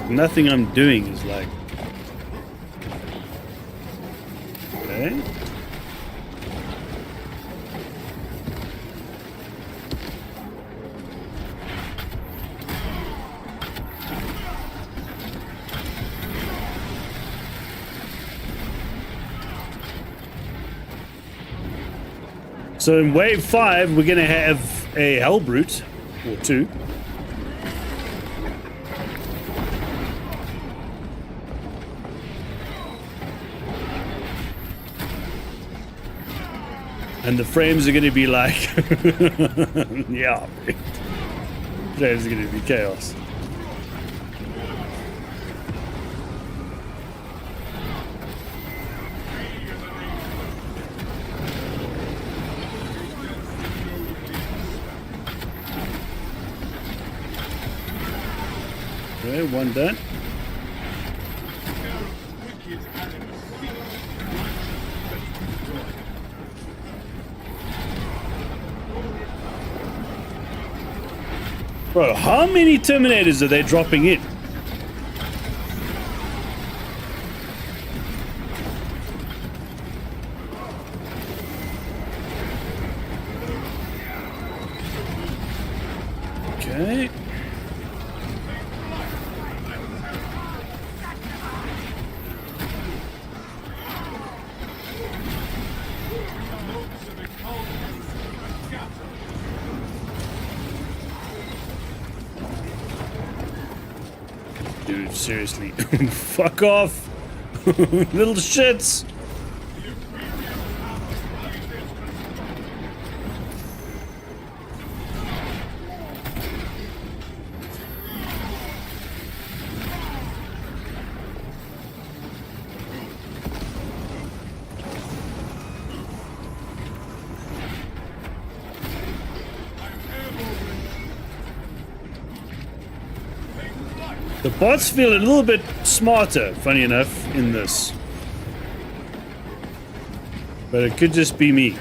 Nothing I'm doing is like... Okay. So in wave 5, we're going to have a Hell Brute, or 2. And the frames are going to be like, yeah, frames are going to be chaos. Okay, one done. Bro, how many Terminators are they dropping in? Okay. Dude, seriously. Fuck off. Little shits. The bots feel a little bit smarter, funny enough, in this. But it could just be me.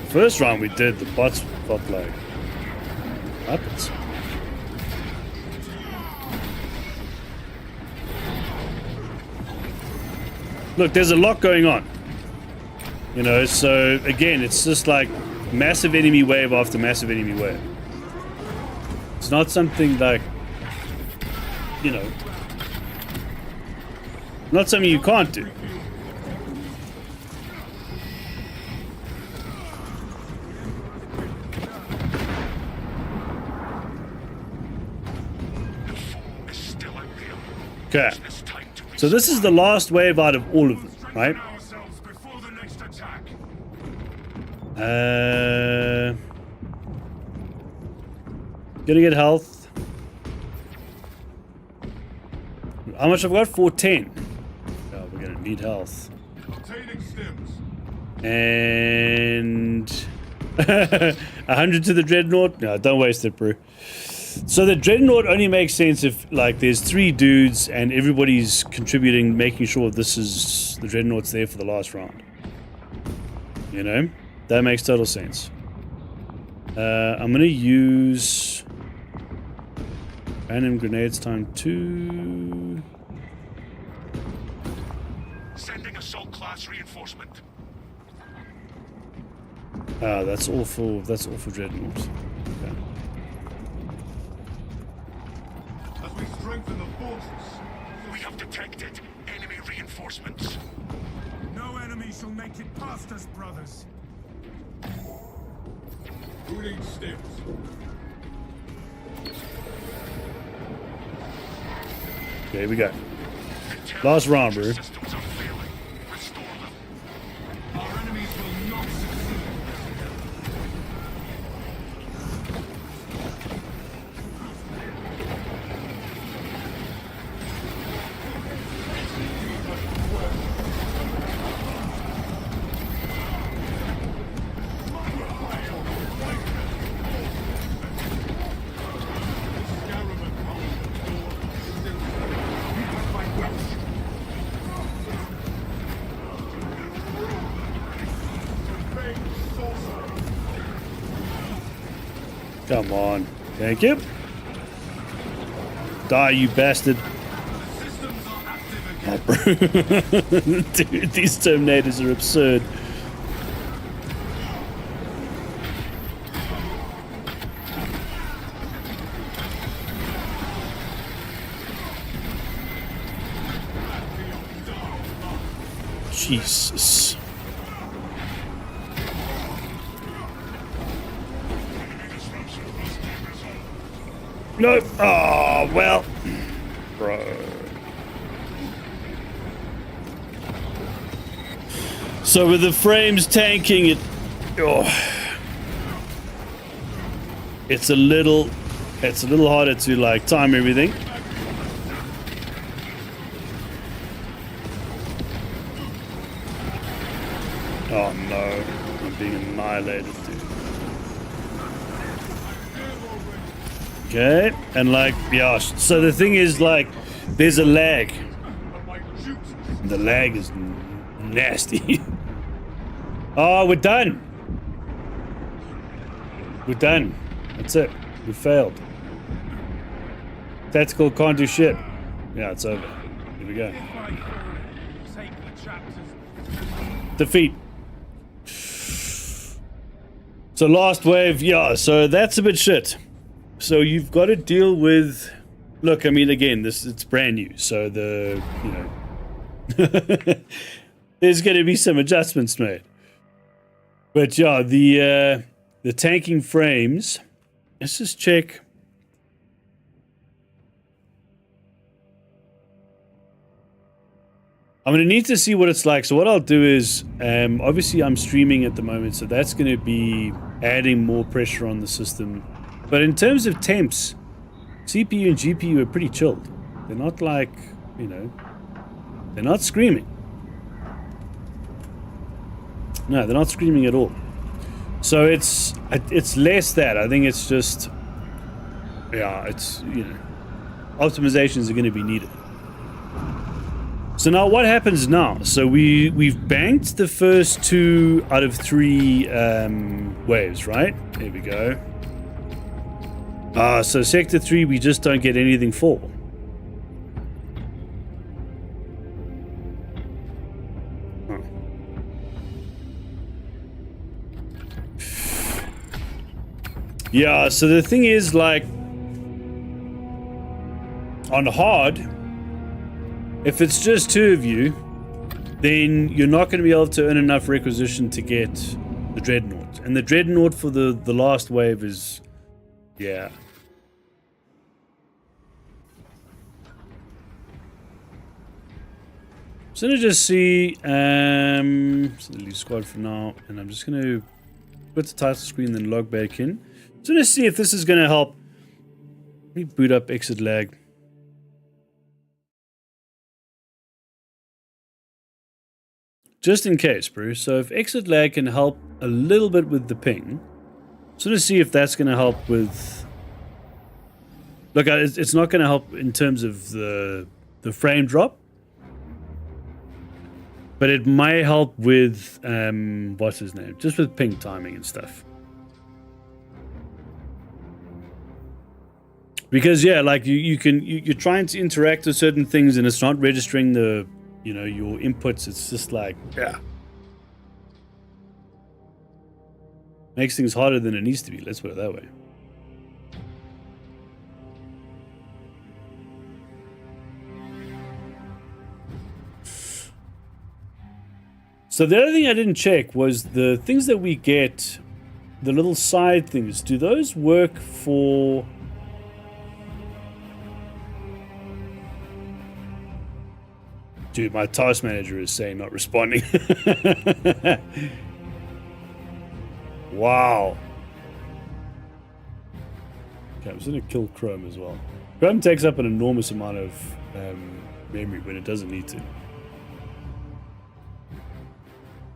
First round we did, the bots felt like puppets. Look, there's a lot going on. You know, so again, it's just like massive enemy wave after massive enemy wave. It's not something like, you know, not something you can't do. Okay, so this is the last wave out of all of them, right? Gonna get health. How much I've got? 410. Oh, we're gonna need health. And 100 to the Dreadnought. No, don't waste it, bro. So the Dreadnought only makes sense if, like, there's 3 dudes and everybody's contributing, making sure this is the Dreadnought's there for the last round. You know, that makes total sense. I'm gonna use random grenades time 2. Sending assault class reinforcement. Ah, that's all for Dreadnought. Okay. As we strengthen the fortress, We have detected enemy reinforcements. No enemy shall make it past us, brothers. who needs steps? Okay, here we go. Last round, bro. Systems are failing. Restore them. Our enemies will not succeed. Come on. Thank you. Die, you bastard. Oh, bro. Dude, these Terminators are absurd. Jesus. No. Oh, well. Bro. So with the frames tanking, it's a little harder to like time everything. Oh no, I'm being annihilated, dude. Okay, and like, yeah, so the thing is like, there's a lag. The lag is nasty. Oh, we're done. We're done. That's it. We failed. Tactical can't do shit. Yeah, it's over. Here we go. Defeat. So last wave, yeah, so that's a bit shit. So you've got to deal with... Look, I mean, again, it's brand new, so the, you know... there's going to be some adjustments made. But yeah, the tanking frames... Let's just check... I'm going to need to see what it's like. So what I'll do is, obviously I'm streaming at the moment, so that's going to be adding more pressure on the system. But in terms of temps, CPU and GPU are pretty chilled. They're not like, you know, they're not screaming. No, they're not screaming at all. So it's less that. I think it's just, yeah, it's, you know, optimizations are going to be needed. So now what happens now? So we've banked the first 2 out of 3 waves, right? Here we go. So sector 3 we just don't get anything for. Huh. Yeah, so the thing is, like, on hard, if it's just 2 of you, then you're not going to be able to earn enough requisition to get the Dreadnought. And the Dreadnought for the last wave is... yeah. So I'm going to just see... so leave squad for now. And I'm just going to put the title screen and log back in. So I'm going to see if this is going to help. Let me boot up exit lag. Just in case, Bruce. So if exit lag can help a little bit with the ping, so to see if that's going to help with... Look, it's not going to help in terms of the frame drop, but it might help with what's his name? Just with ping timing and stuff. Because yeah, like you're trying to interact with certain things and it's not registering the, you know, your inputs. It's just like, yeah, makes things harder than it needs to be. Let's put it that way. So the other thing I didn't check was the things that we get, the little side things. Do those work for... Dude, my task manager is saying not responding. Wow. Okay, I was going to kill Chrome as well. Chrome takes up an enormous amount of memory when it doesn't need to.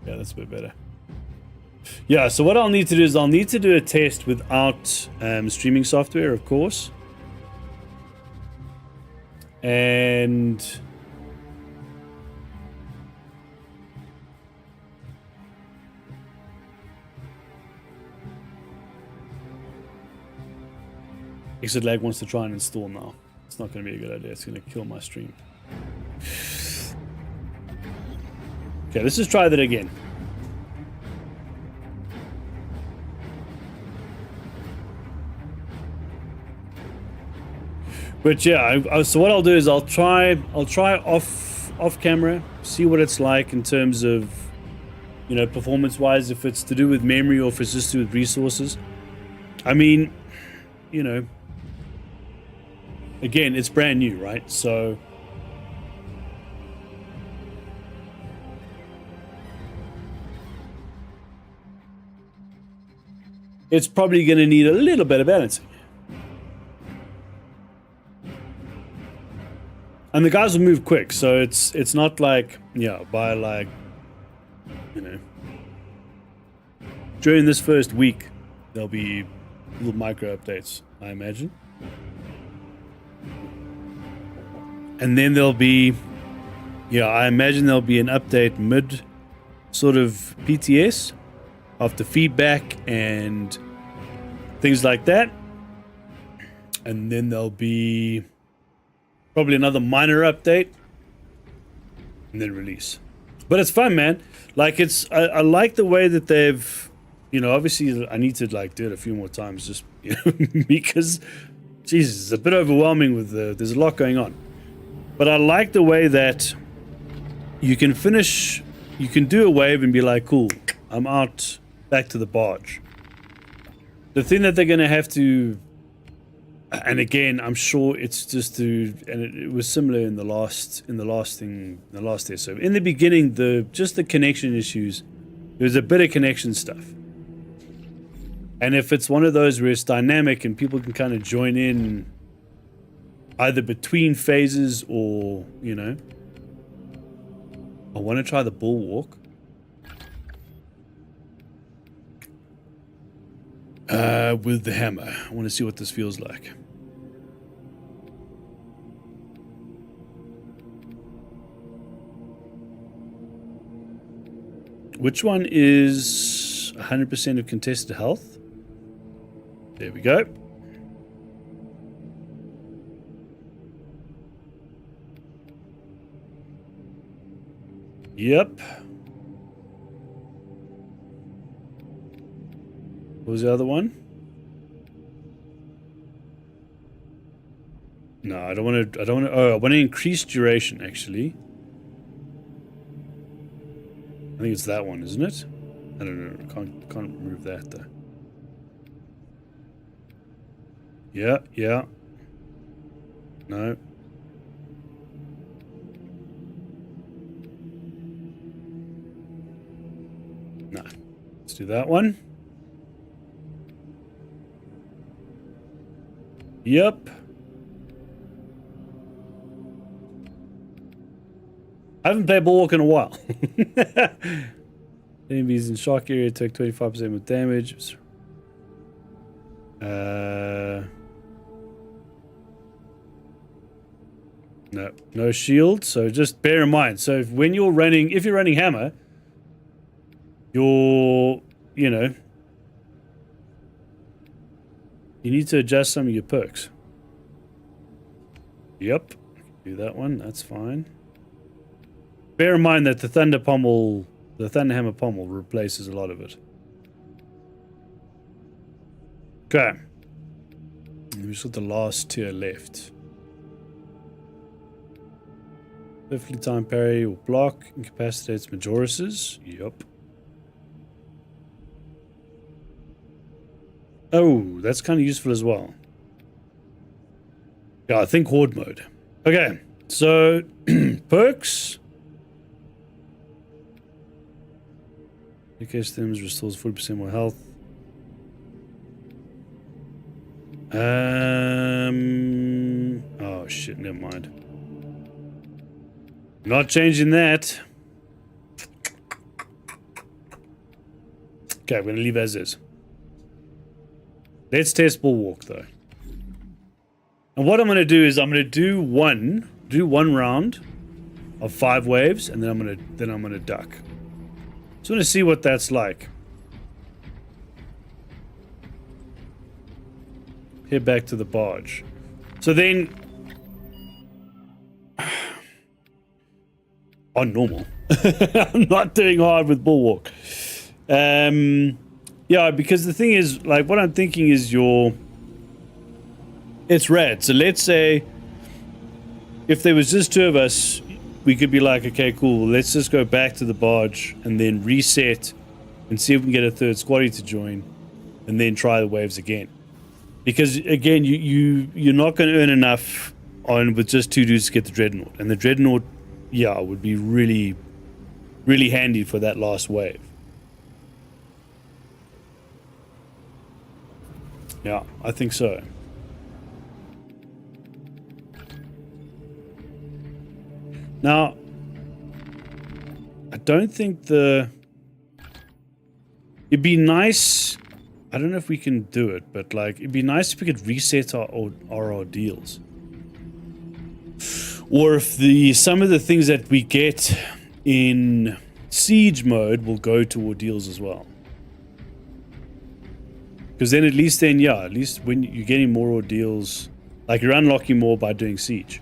Yeah, that's a bit better. Yeah, so what I'll need to do is I'll need to do a test without streaming software, of course. And... Exit lag wants to try and install now. It's not going to be a good idea. It's going to kill my stream. Okay, let's just try that again. But yeah, so what I'll do is I'll try off camera, see what it's like in terms of, you know, performance wise, if it's to do with memory or if it's just to do with resources. I mean, you know, again, it's brand new, right? So it's probably going to need a little bit of balancing. And the guys will move quick, so it's not like, yeah, by like, you know, during this first week, there'll be little micro updates, I imagine. And then there'll be, yeah, I imagine there'll be an update mid sort of PTS after feedback and things like that. And then there'll be probably another minor update and then release. But it's fun, man. Like, it's I like the way that they've, you know, obviously I need to like do it a few more times just, you know, because Jesus, it's a bit overwhelming with there's a lot going on. But I like the way that you can do a wave and be like, cool, I'm out, back to the barge. The thing that they're going to have to, and again, I'm sure it's just to, and it was similar in the last day. So in the beginning, just the connection issues, there's a bit of connection stuff. And if it's one of those where it's dynamic and people can kind of join in either between phases or, you know, I want to try the bulwark. With the hammer. I want to see what this feels like. Which one is 100% of contested health? There we go. Yep. What was the other one? No, I don't want to. Oh, I want to increase duration. Actually, I think it's that one, isn't it? I don't know. Can't remove that though. Yeah, yeah. No. No. Let's do that one. Yep. I haven't played Bulwark in a while. Enemies in shock area take 25% of damage. No shield. So just bear in mind. So if you're running hammer, you know, you need to adjust some of your perks. Yep. Do that one. That's fine. Bear in mind that the Thunderhammer Pommel replaces a lot of it. Okay. We've just got the last tier left. Perfectly timed parry or block incapacitates Majoruses. Yep. Oh, that's kind of useful as well. Yeah, I think Horde mode. Okay, so perks. DK stems restores 40% more health. Oh shit, never mind. Not changing that. Okay, I'm gonna leave as is. Let's test Bulwark though. And what I'm gonna do is I'm gonna do one round of 5 waves, and then I'm gonna duck. So I'm gonna see what that's like. head back to the barge. So then, on normal, I'm not doing hard with Bulwark. Yeah, because the thing is, like, what I'm thinking is it's rad. So let's say if there was just 2 of us, we could be like, okay, cool, let's just go back to the barge and then reset and see if we can get a 3rd squaddy to join and then try the waves again. Because again, you're not going to earn enough on with just 2 dudes to get the Dreadnought. And the Dreadnought, yeah, would be really, really handy for that last wave. Yeah, I think so. Now, I don't think it'd be nice, I don't know if we can do it, but like, it'd be nice if we could reset our ordeals. Or if some of the things that we get in siege mode will go to ordeals as well. Because then at least when you're getting more ordeals, like you're unlocking more by doing siege.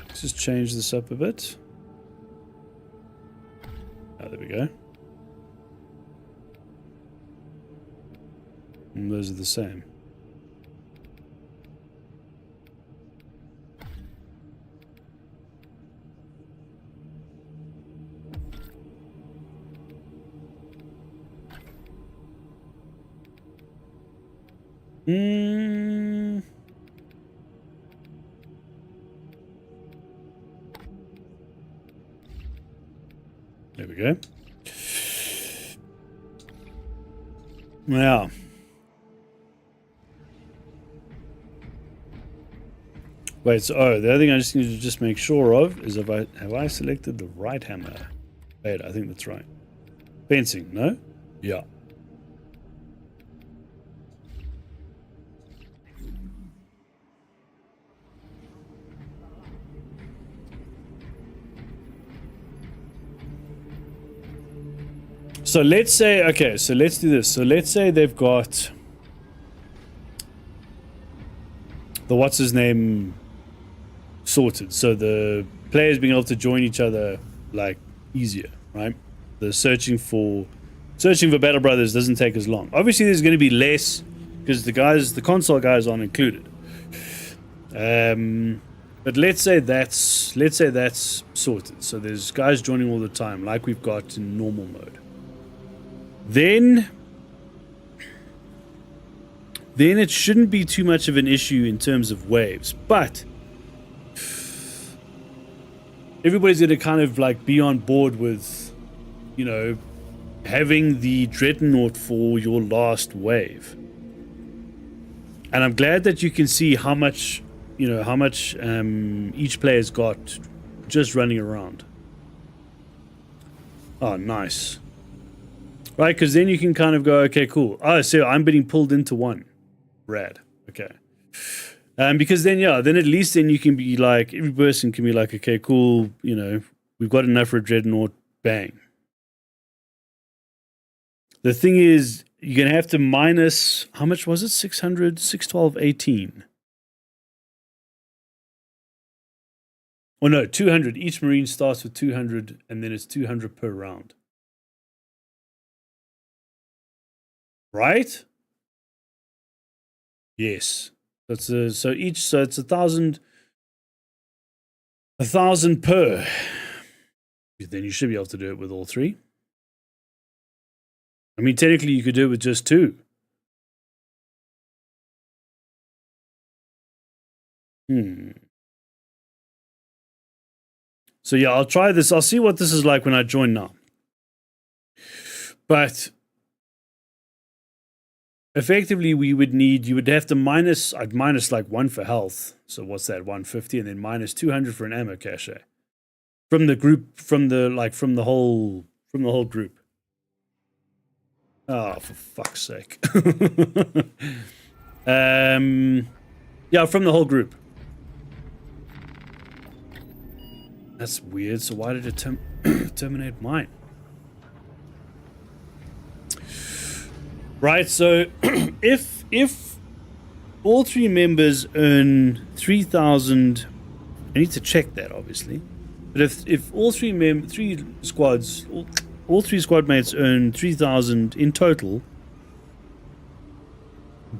Let's just change this up a bit. Oh, there we go. And those are the same. There we go. Now, wait. So, the other thing I just need to just make sure of is have I selected the right hammer? Wait, I think that's right. Fencing, no? Yeah. So let's say, okay, so let's do this. So let's say they've got the what's his name sorted. So the players being able to join each other like easier, right? The searching for Battle Brothers doesn't take as long. Obviously there's going to be less because the console guys aren't included. But let's say that's sorted. So there's guys joining all the time like we've got in normal mode. Then it shouldn't be too much of an issue in terms of waves, but everybody's going to kind of like be on board with, you know, having the Dreadnought for your last wave. And I'm glad that you can see how much each player's got just running around. Oh, nice. Right, because then you can kind of go, okay, cool. Oh, so I'm being pulled into one. Rad. Okay. Because then, yeah, then at least then you can be like, every person can be like, okay, cool, you know, we've got enough for a Dreadnought, bang. The thing is, you're going to have to minus, how much was it? 600, 612, 18. Oh no, 200. Each Marine starts with 200, and then it's 200 per round. Right? Yes. That's so it's 1,000 per. Then you should be able to do it with all 3. I mean, technically you could do it with just 2. So yeah, I'll try this. I'll see what this is like when I join now. But effectively, you would have to I'd minus like 1 for health. So what's that? 150, and then minus 200 for an ammo cache. From the group, from the whole group. Oh, for fuck's sake. Yeah, from the whole group. That's weird. So why did it terminate mine? Right, so if all three members earn 3,000, I need to check that obviously. But if all three squads, all three squad mates earn 3,000 in total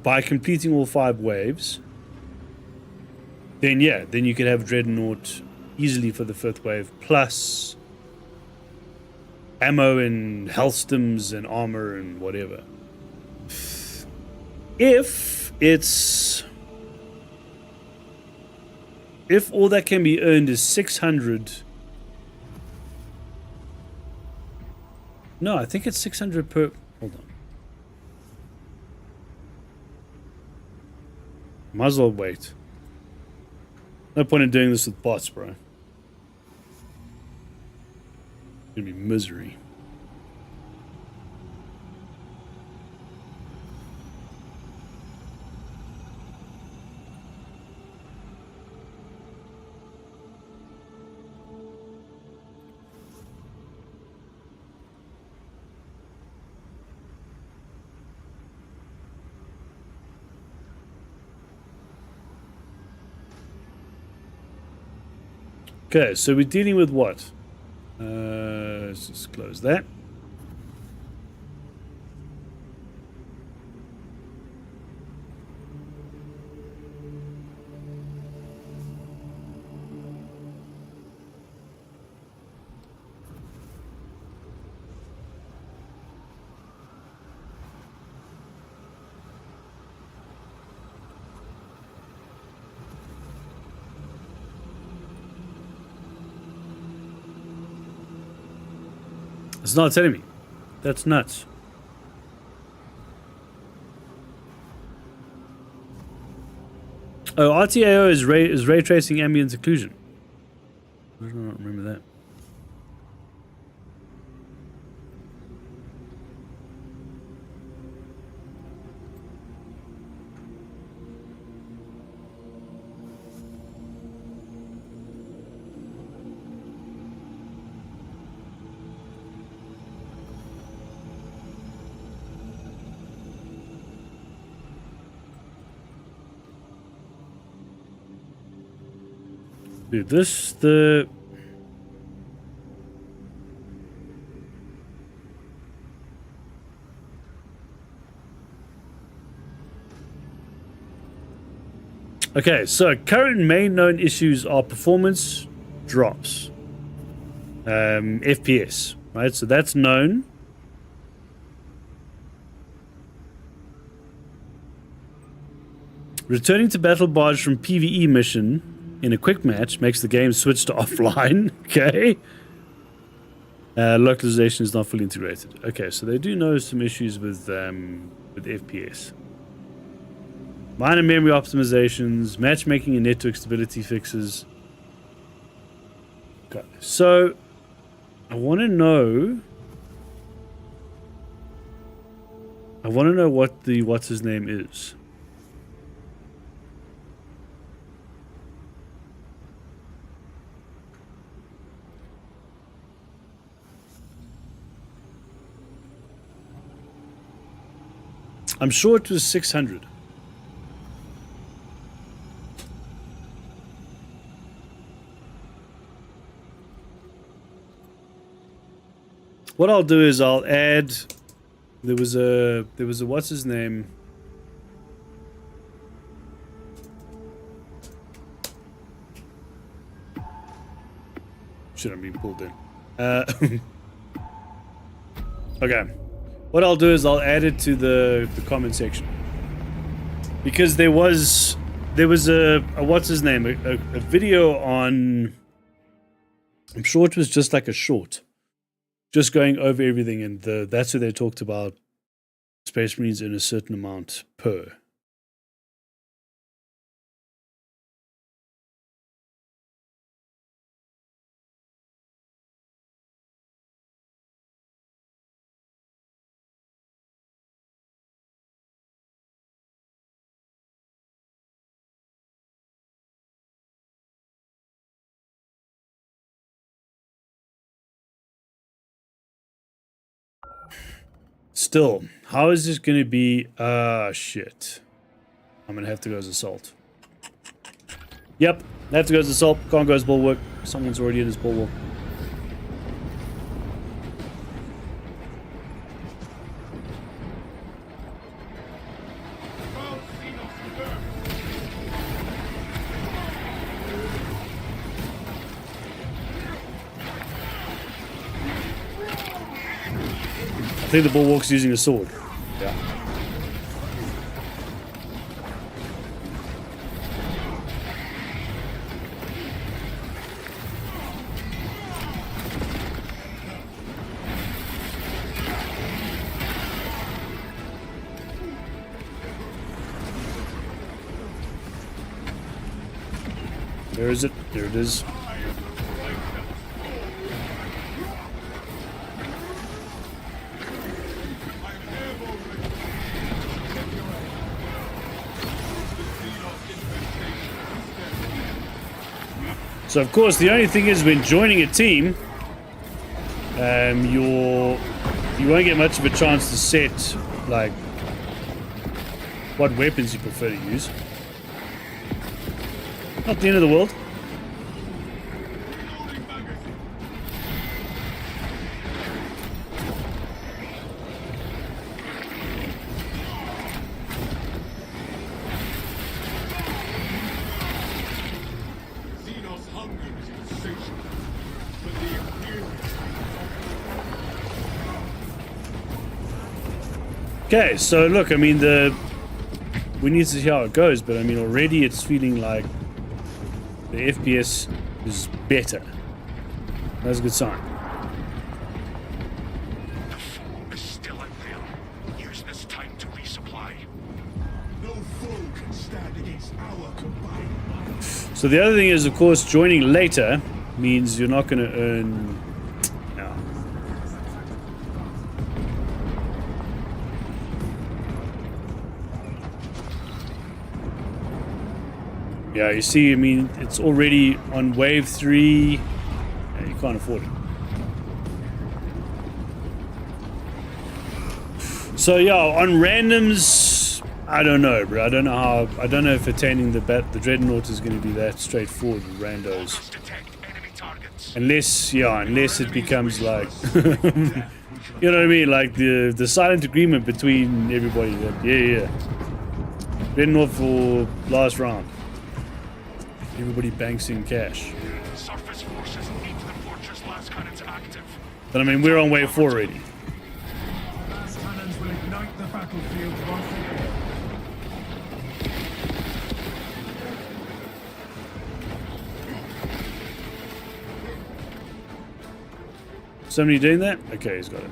by completing all 5 waves, then yeah, then you could have Dreadnought easily for the 5th wave, plus ammo and health stims and armor and whatever. If all that can be earned is 600. No, I think it's 600 per. Hold on. Might as well wait. No point in doing this with bots, bro. It's gonna be misery. Okay, so we're dealing with what? Let's just close that. It's not telling me. That's nuts. Oh, RTAO is ray tracing ambient occlusion. I don't remember that. Dude, the okay, so current main known issues are performance drops, FPS, right? So that's known. Returning to battle barge from PvE mission in a quick match makes the game switch to offline. Okay. Localization is not fully integrated. Okay, so they do know some issues with FPS. Minor memory optimizations, matchmaking and network stability fixes. Okay, so I want to know what the what's his name is. I'm sure it was 600. What I'll do is I'll add. There was a what's his name? Shouldn't be pulled in. Okay. What I'll do is I'll add it to the comment section, because there was a what's his name, a video on, I'm sure it was just like a short, just going over everything, and that's where they talked about Space Marines in a certain amount per. Still, how is this going to be? Shit. I'm going to have to go as assault. Yep, I have to go as assault. Can't go as bulwark. Someone's already in his bulwark. I think the bulwark's using a sword. Yeah. Where is it? There it is. So of course, the only thing is when joining a team, you won't get much of a chance to set like what weapons you prefer to use. Not the end of the world. Okay, so look, I mean, we need to see how it goes, but I mean, already it's feeling like the FPS is better. That's a good sign. The foe is still out there. Use this time to resupply. No foe can stand against our combined might. So the other thing is, of course, joining later means you're not going to earn... No. Yeah, you see, I mean, it's already on wave 3. Yeah, you can't afford it. So yeah, on randoms, I don't know, bro. I don't know if attaining the dreadnought is going to be that straightforward with randos. Must detect enemy targets. Unless it becomes like, you know what I mean, like the silent agreement between everybody. That, yeah. Dreadnought for last round. Everybody banks in cash. Surface forces need the fortress last cannons active. But I mean, we're on wave 4 already. Last cannons will ignite the battlefield once again. Somebody doing that? Okay, he's got it.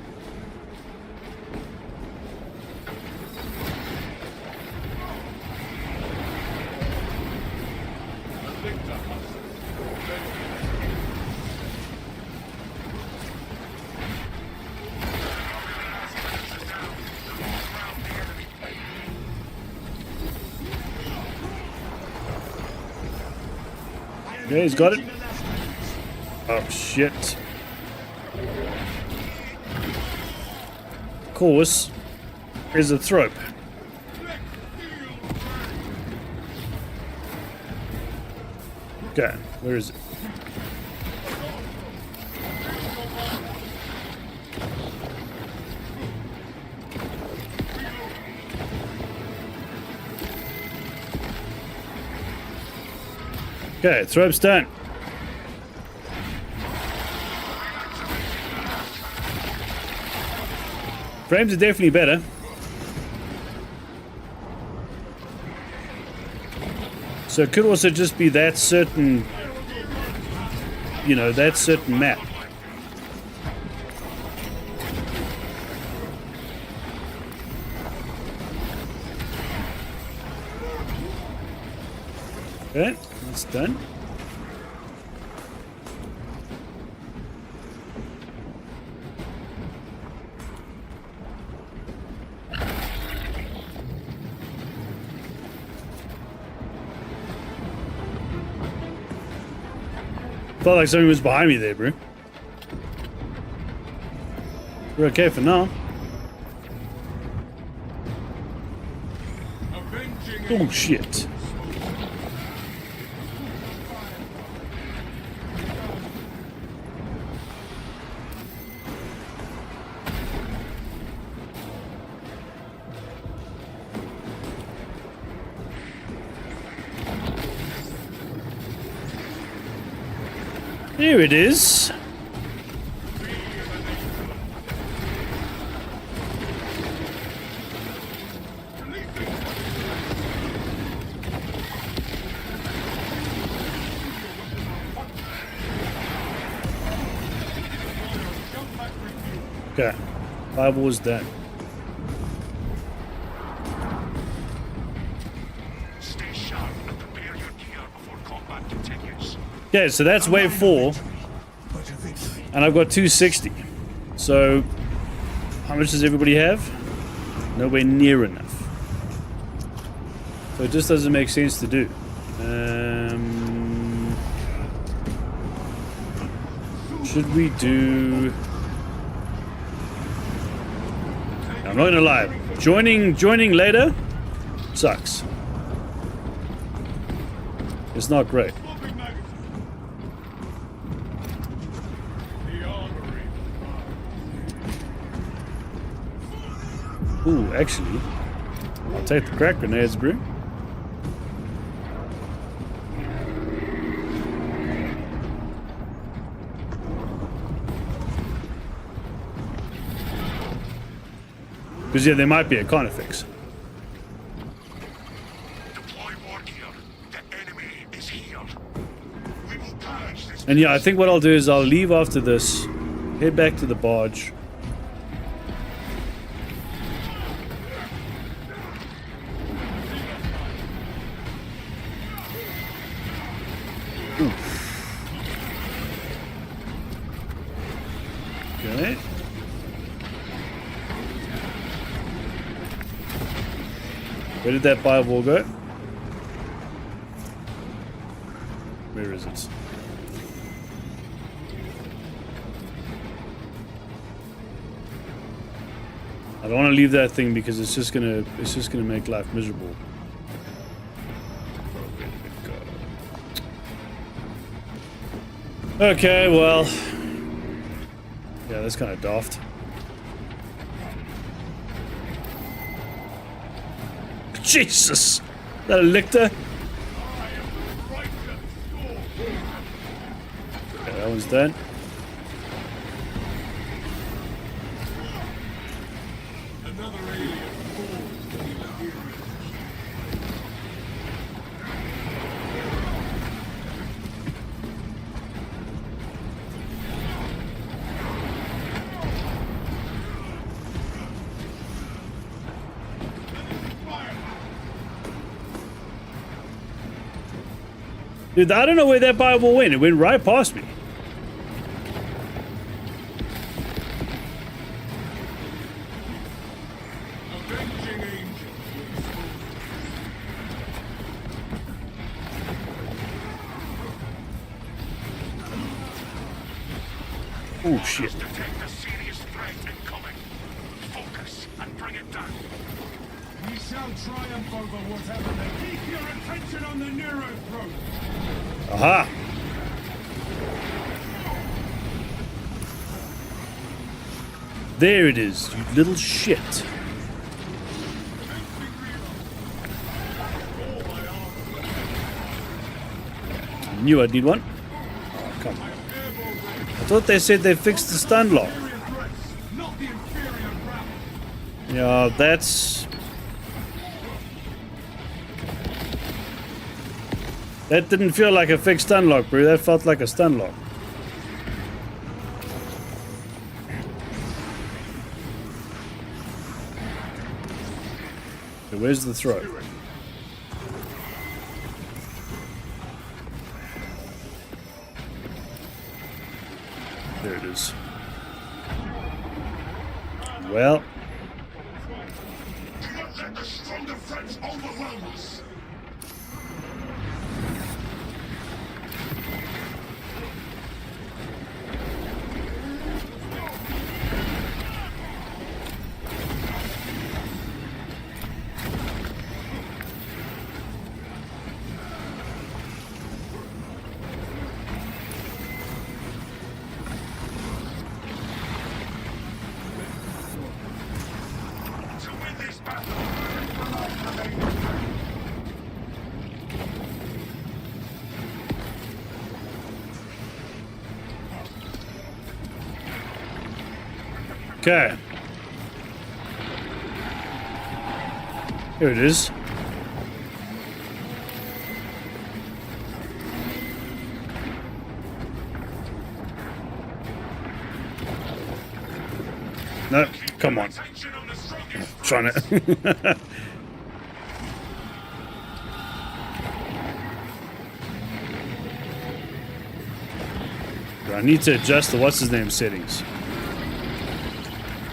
Yeah, he's got it. Oh, shit. Of course, there's a thrope. Okay, where is it? Okay, thrope's done. Frames are definitely better. So it could also just be that certain, you know, that certain map. Okay, that's done. Felt like something was behind me there, bro. We're okay for now. Oh shit. Here it is. Okay, fireball's done. Stay sharp and prepare your gear before combat continues. Okay, so that's wave 4, and I've got 260. So, how much does everybody have? Nowhere near enough. So it just doesn't make sense to do. Should we do... I'm not gonna lie. Joining later sucks. It's not great. Ooh, actually, I'll take the crack grenades, bro. Because, yeah, there might be a Carnifex. Deploy war gear. The enemy is here. We will purge this. And, yeah, I think what I'll do is I'll leave after this, head back to the barge. Okay. Where did that fireball go? Where is it? I don't want to leave that thing because it's just gonna make life miserable. Okay, well, yeah, that's kind of daft. Jesus! Is that a lictor? Okay, that one's done. Dude, I don't know where that Bible went. It went right past me. Oh shit. Detect a serious threat incoming. Focus and bring it down. We shall triumph over whatever they keep your attention on the Nero throne. Aha! There it is, you little shit. I knew I'd need one. Oh, come on. I thought they said they fixed the stun lock. Yeah, that's... That didn't feel like a fixed stun lock, bro. That felt like a stun lock. Okay, where's the throw? There it is. Well. Do not let the stronger threats overwhelm us. Okay. Here it is. No, come on. Attention on the strongest. Trying to. I need to adjust the what's his name settings.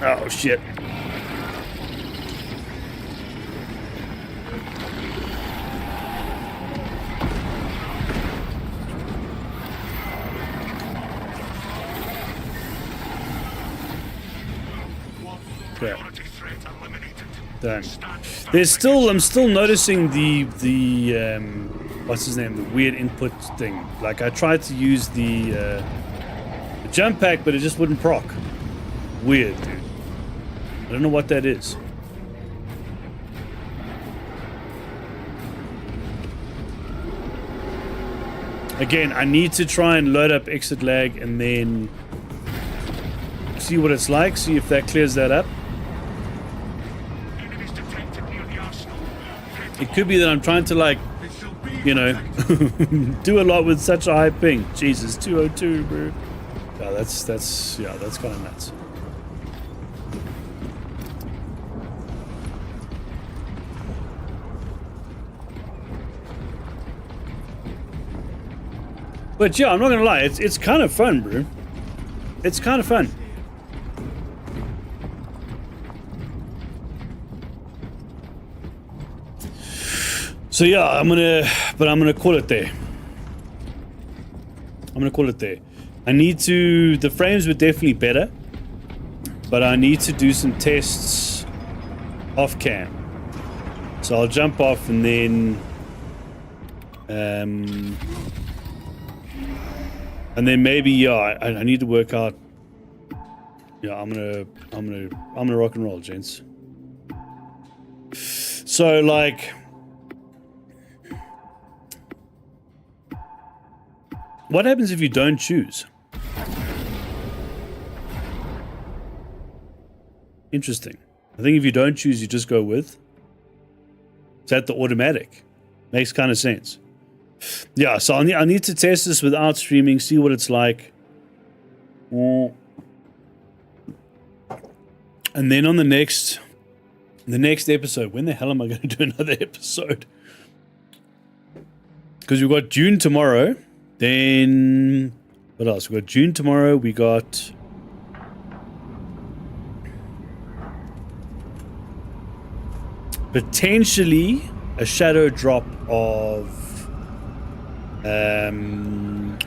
Oh shit. Okay. Priority threat eliminated. Done. Stand There's still, I'm still noticing the what's his name, the weird input thing. Like I tried to use the jump pack, but it just wouldn't proc. Weird, dude. I don't know what that is. Again, I need to try and load up exit lag and then see what it's like, see if that clears that up. enemies detected near the arsenal. It could be that I'm trying to, like, you know, do a lot with such a high ping. Jesus, 202, bro. Yeah, that's kind of nuts. But yeah, I'm not gonna lie, it's kind of fun, bro. It's kind of fun. So yeah, I'm gonna call it there. I need to, the frames were definitely better, but I need to do some tests off cam. So I'll jump off and then maybe, yeah, I need to work out. Yeah, I'm gonna rock and roll, gents. So like, what happens if you don't choose? Interesting. I think if you don't choose, you just go with. Is that the automatic? Makes kind of sense. Yeah, so I need to test this without streaming, see what it's like. And then on the next episode, when the hell am I going to do another episode? Because we've got June tomorrow. Then, what else? We got June tomorrow. We got potentially a shadow drop of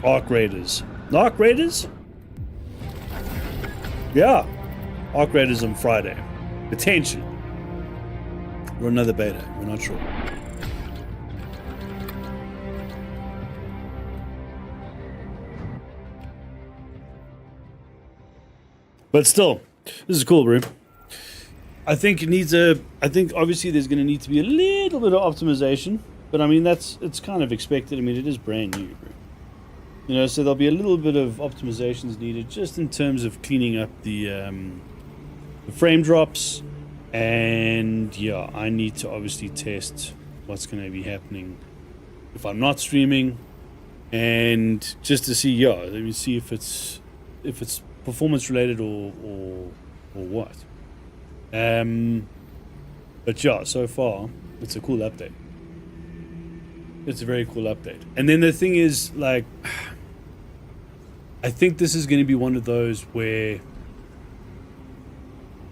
Arc Raiders. Arc Raiders? Yeah. Arc Raiders on Friday. Potentially. Or another beta. We're not sure. But still, this is cool, bro. I think it needs I think obviously there's going to need to be a little bit of optimization, but I mean it's kind of expected. I mean it is brand new, bro. You know, so there'll be a little bit of optimizations needed just in terms of cleaning up the frame drops, and yeah, I need to obviously test what's going to be happening if I'm not streaming, and just to see, yeah, let me see if it's performance related or what. But yeah, so far it's a cool update. It's a very cool update. And then the thing is, like, I think this is going to be one of those where,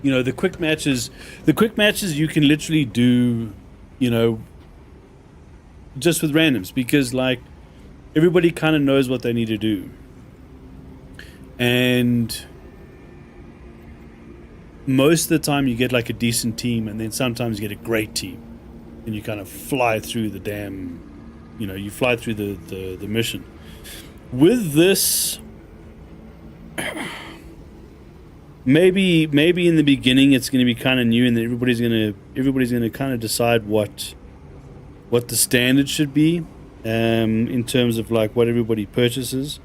you know, the quick matches you can literally do, you know, just with randoms, because like everybody kind of knows what they need to do. And most of the time you get like a decent team, and then sometimes you get a great team, and you kind of fly through the damn, you know, you fly through the mission. With this, maybe in the beginning it's going to be kind of new, and then everybody's going to kind of decide what the standard should be, in terms of like what everybody purchases.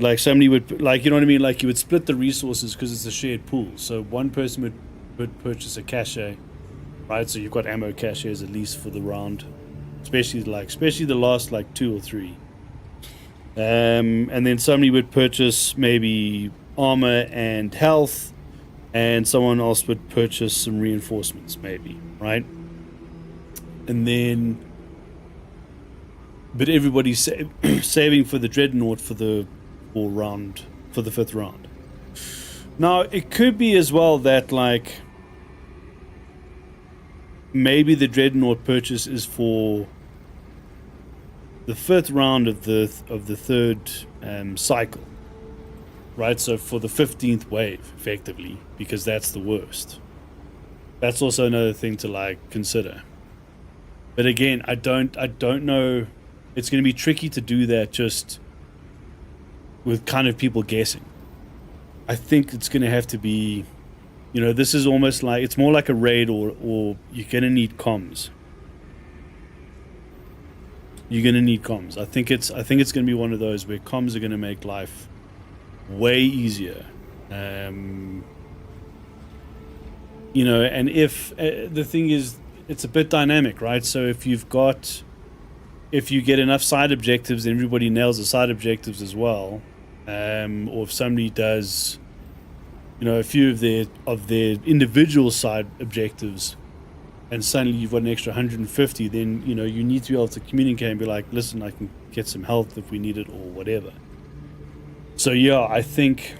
Like somebody would, like, you know what I mean? Like you would split the resources because it's a shared pool. So one person would purchase a cache, right? So you've got ammo caches at least for the round, especially the last like 2 or 3. And then somebody would purchase maybe armor and health, and someone else would purchase some reinforcements, maybe, right? And then, but everybody's saving for the dreadnought for the fifth round. Now it could be as well that like maybe the dreadnought purchase is for the 5th round of the 3rd cycle, right? So for the 15th wave, effectively, because that's the worst. That's also another thing to like consider. But again, I don't know. It's going to be tricky to do that just with kind of people guessing. I think it's going to have to be, you know, this is almost like, it's more like a raid, or you're going to need comms. You're going to need comms. I think it's going to be one of those where comms are going to make life way easier. You know, and if the thing is, it's a bit dynamic, right? So if you get enough side objectives and everybody nails the side objectives as well, or if somebody does, you know, a few of their individual side objectives, and suddenly you've got an extra 150, then, you know, you need to be able to communicate and be like, listen, I can get some health if we need it, or whatever. So yeah, I think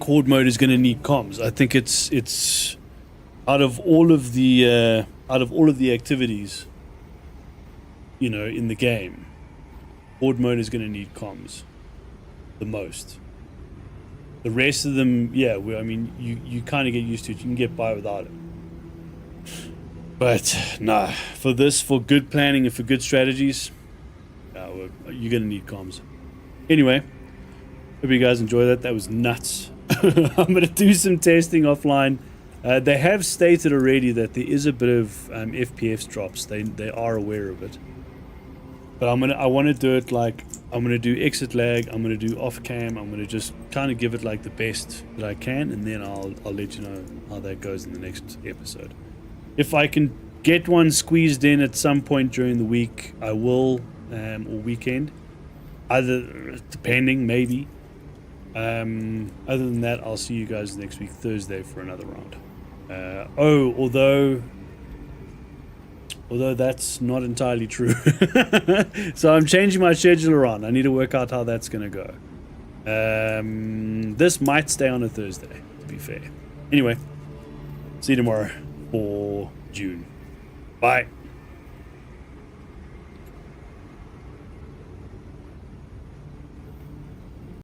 Horde mode is going to need comms. I think it's out of all of the activities, you know, in the game, Horde mode is going to need comms the most. The rest of them, yeah, I mean, you kind of get used to it. You can get by without it. But nah, for good planning and for good strategies, you're going to need comms. Anyway, hope you guys enjoy that. That was nuts. I'm going to do some testing offline. They have stated already that there is a bit of FPS drops. They are aware of it. But I want to do it like, I'm going to do exit lag, I'm going to do off cam, I'm going to just kind of give it like the best that I can, and then I'll let you know how that goes in the next episode. If I can get one squeezed in at some point during the week, I will, or weekend, either, depending, maybe. Other than that, I'll see you guys next week, Thursday, for another round. Although that's not entirely true. So I'm changing my schedule around. I need to work out how that's going to go. This might stay on a Thursday, to be fair. Anyway, see you tomorrow for June. Bye.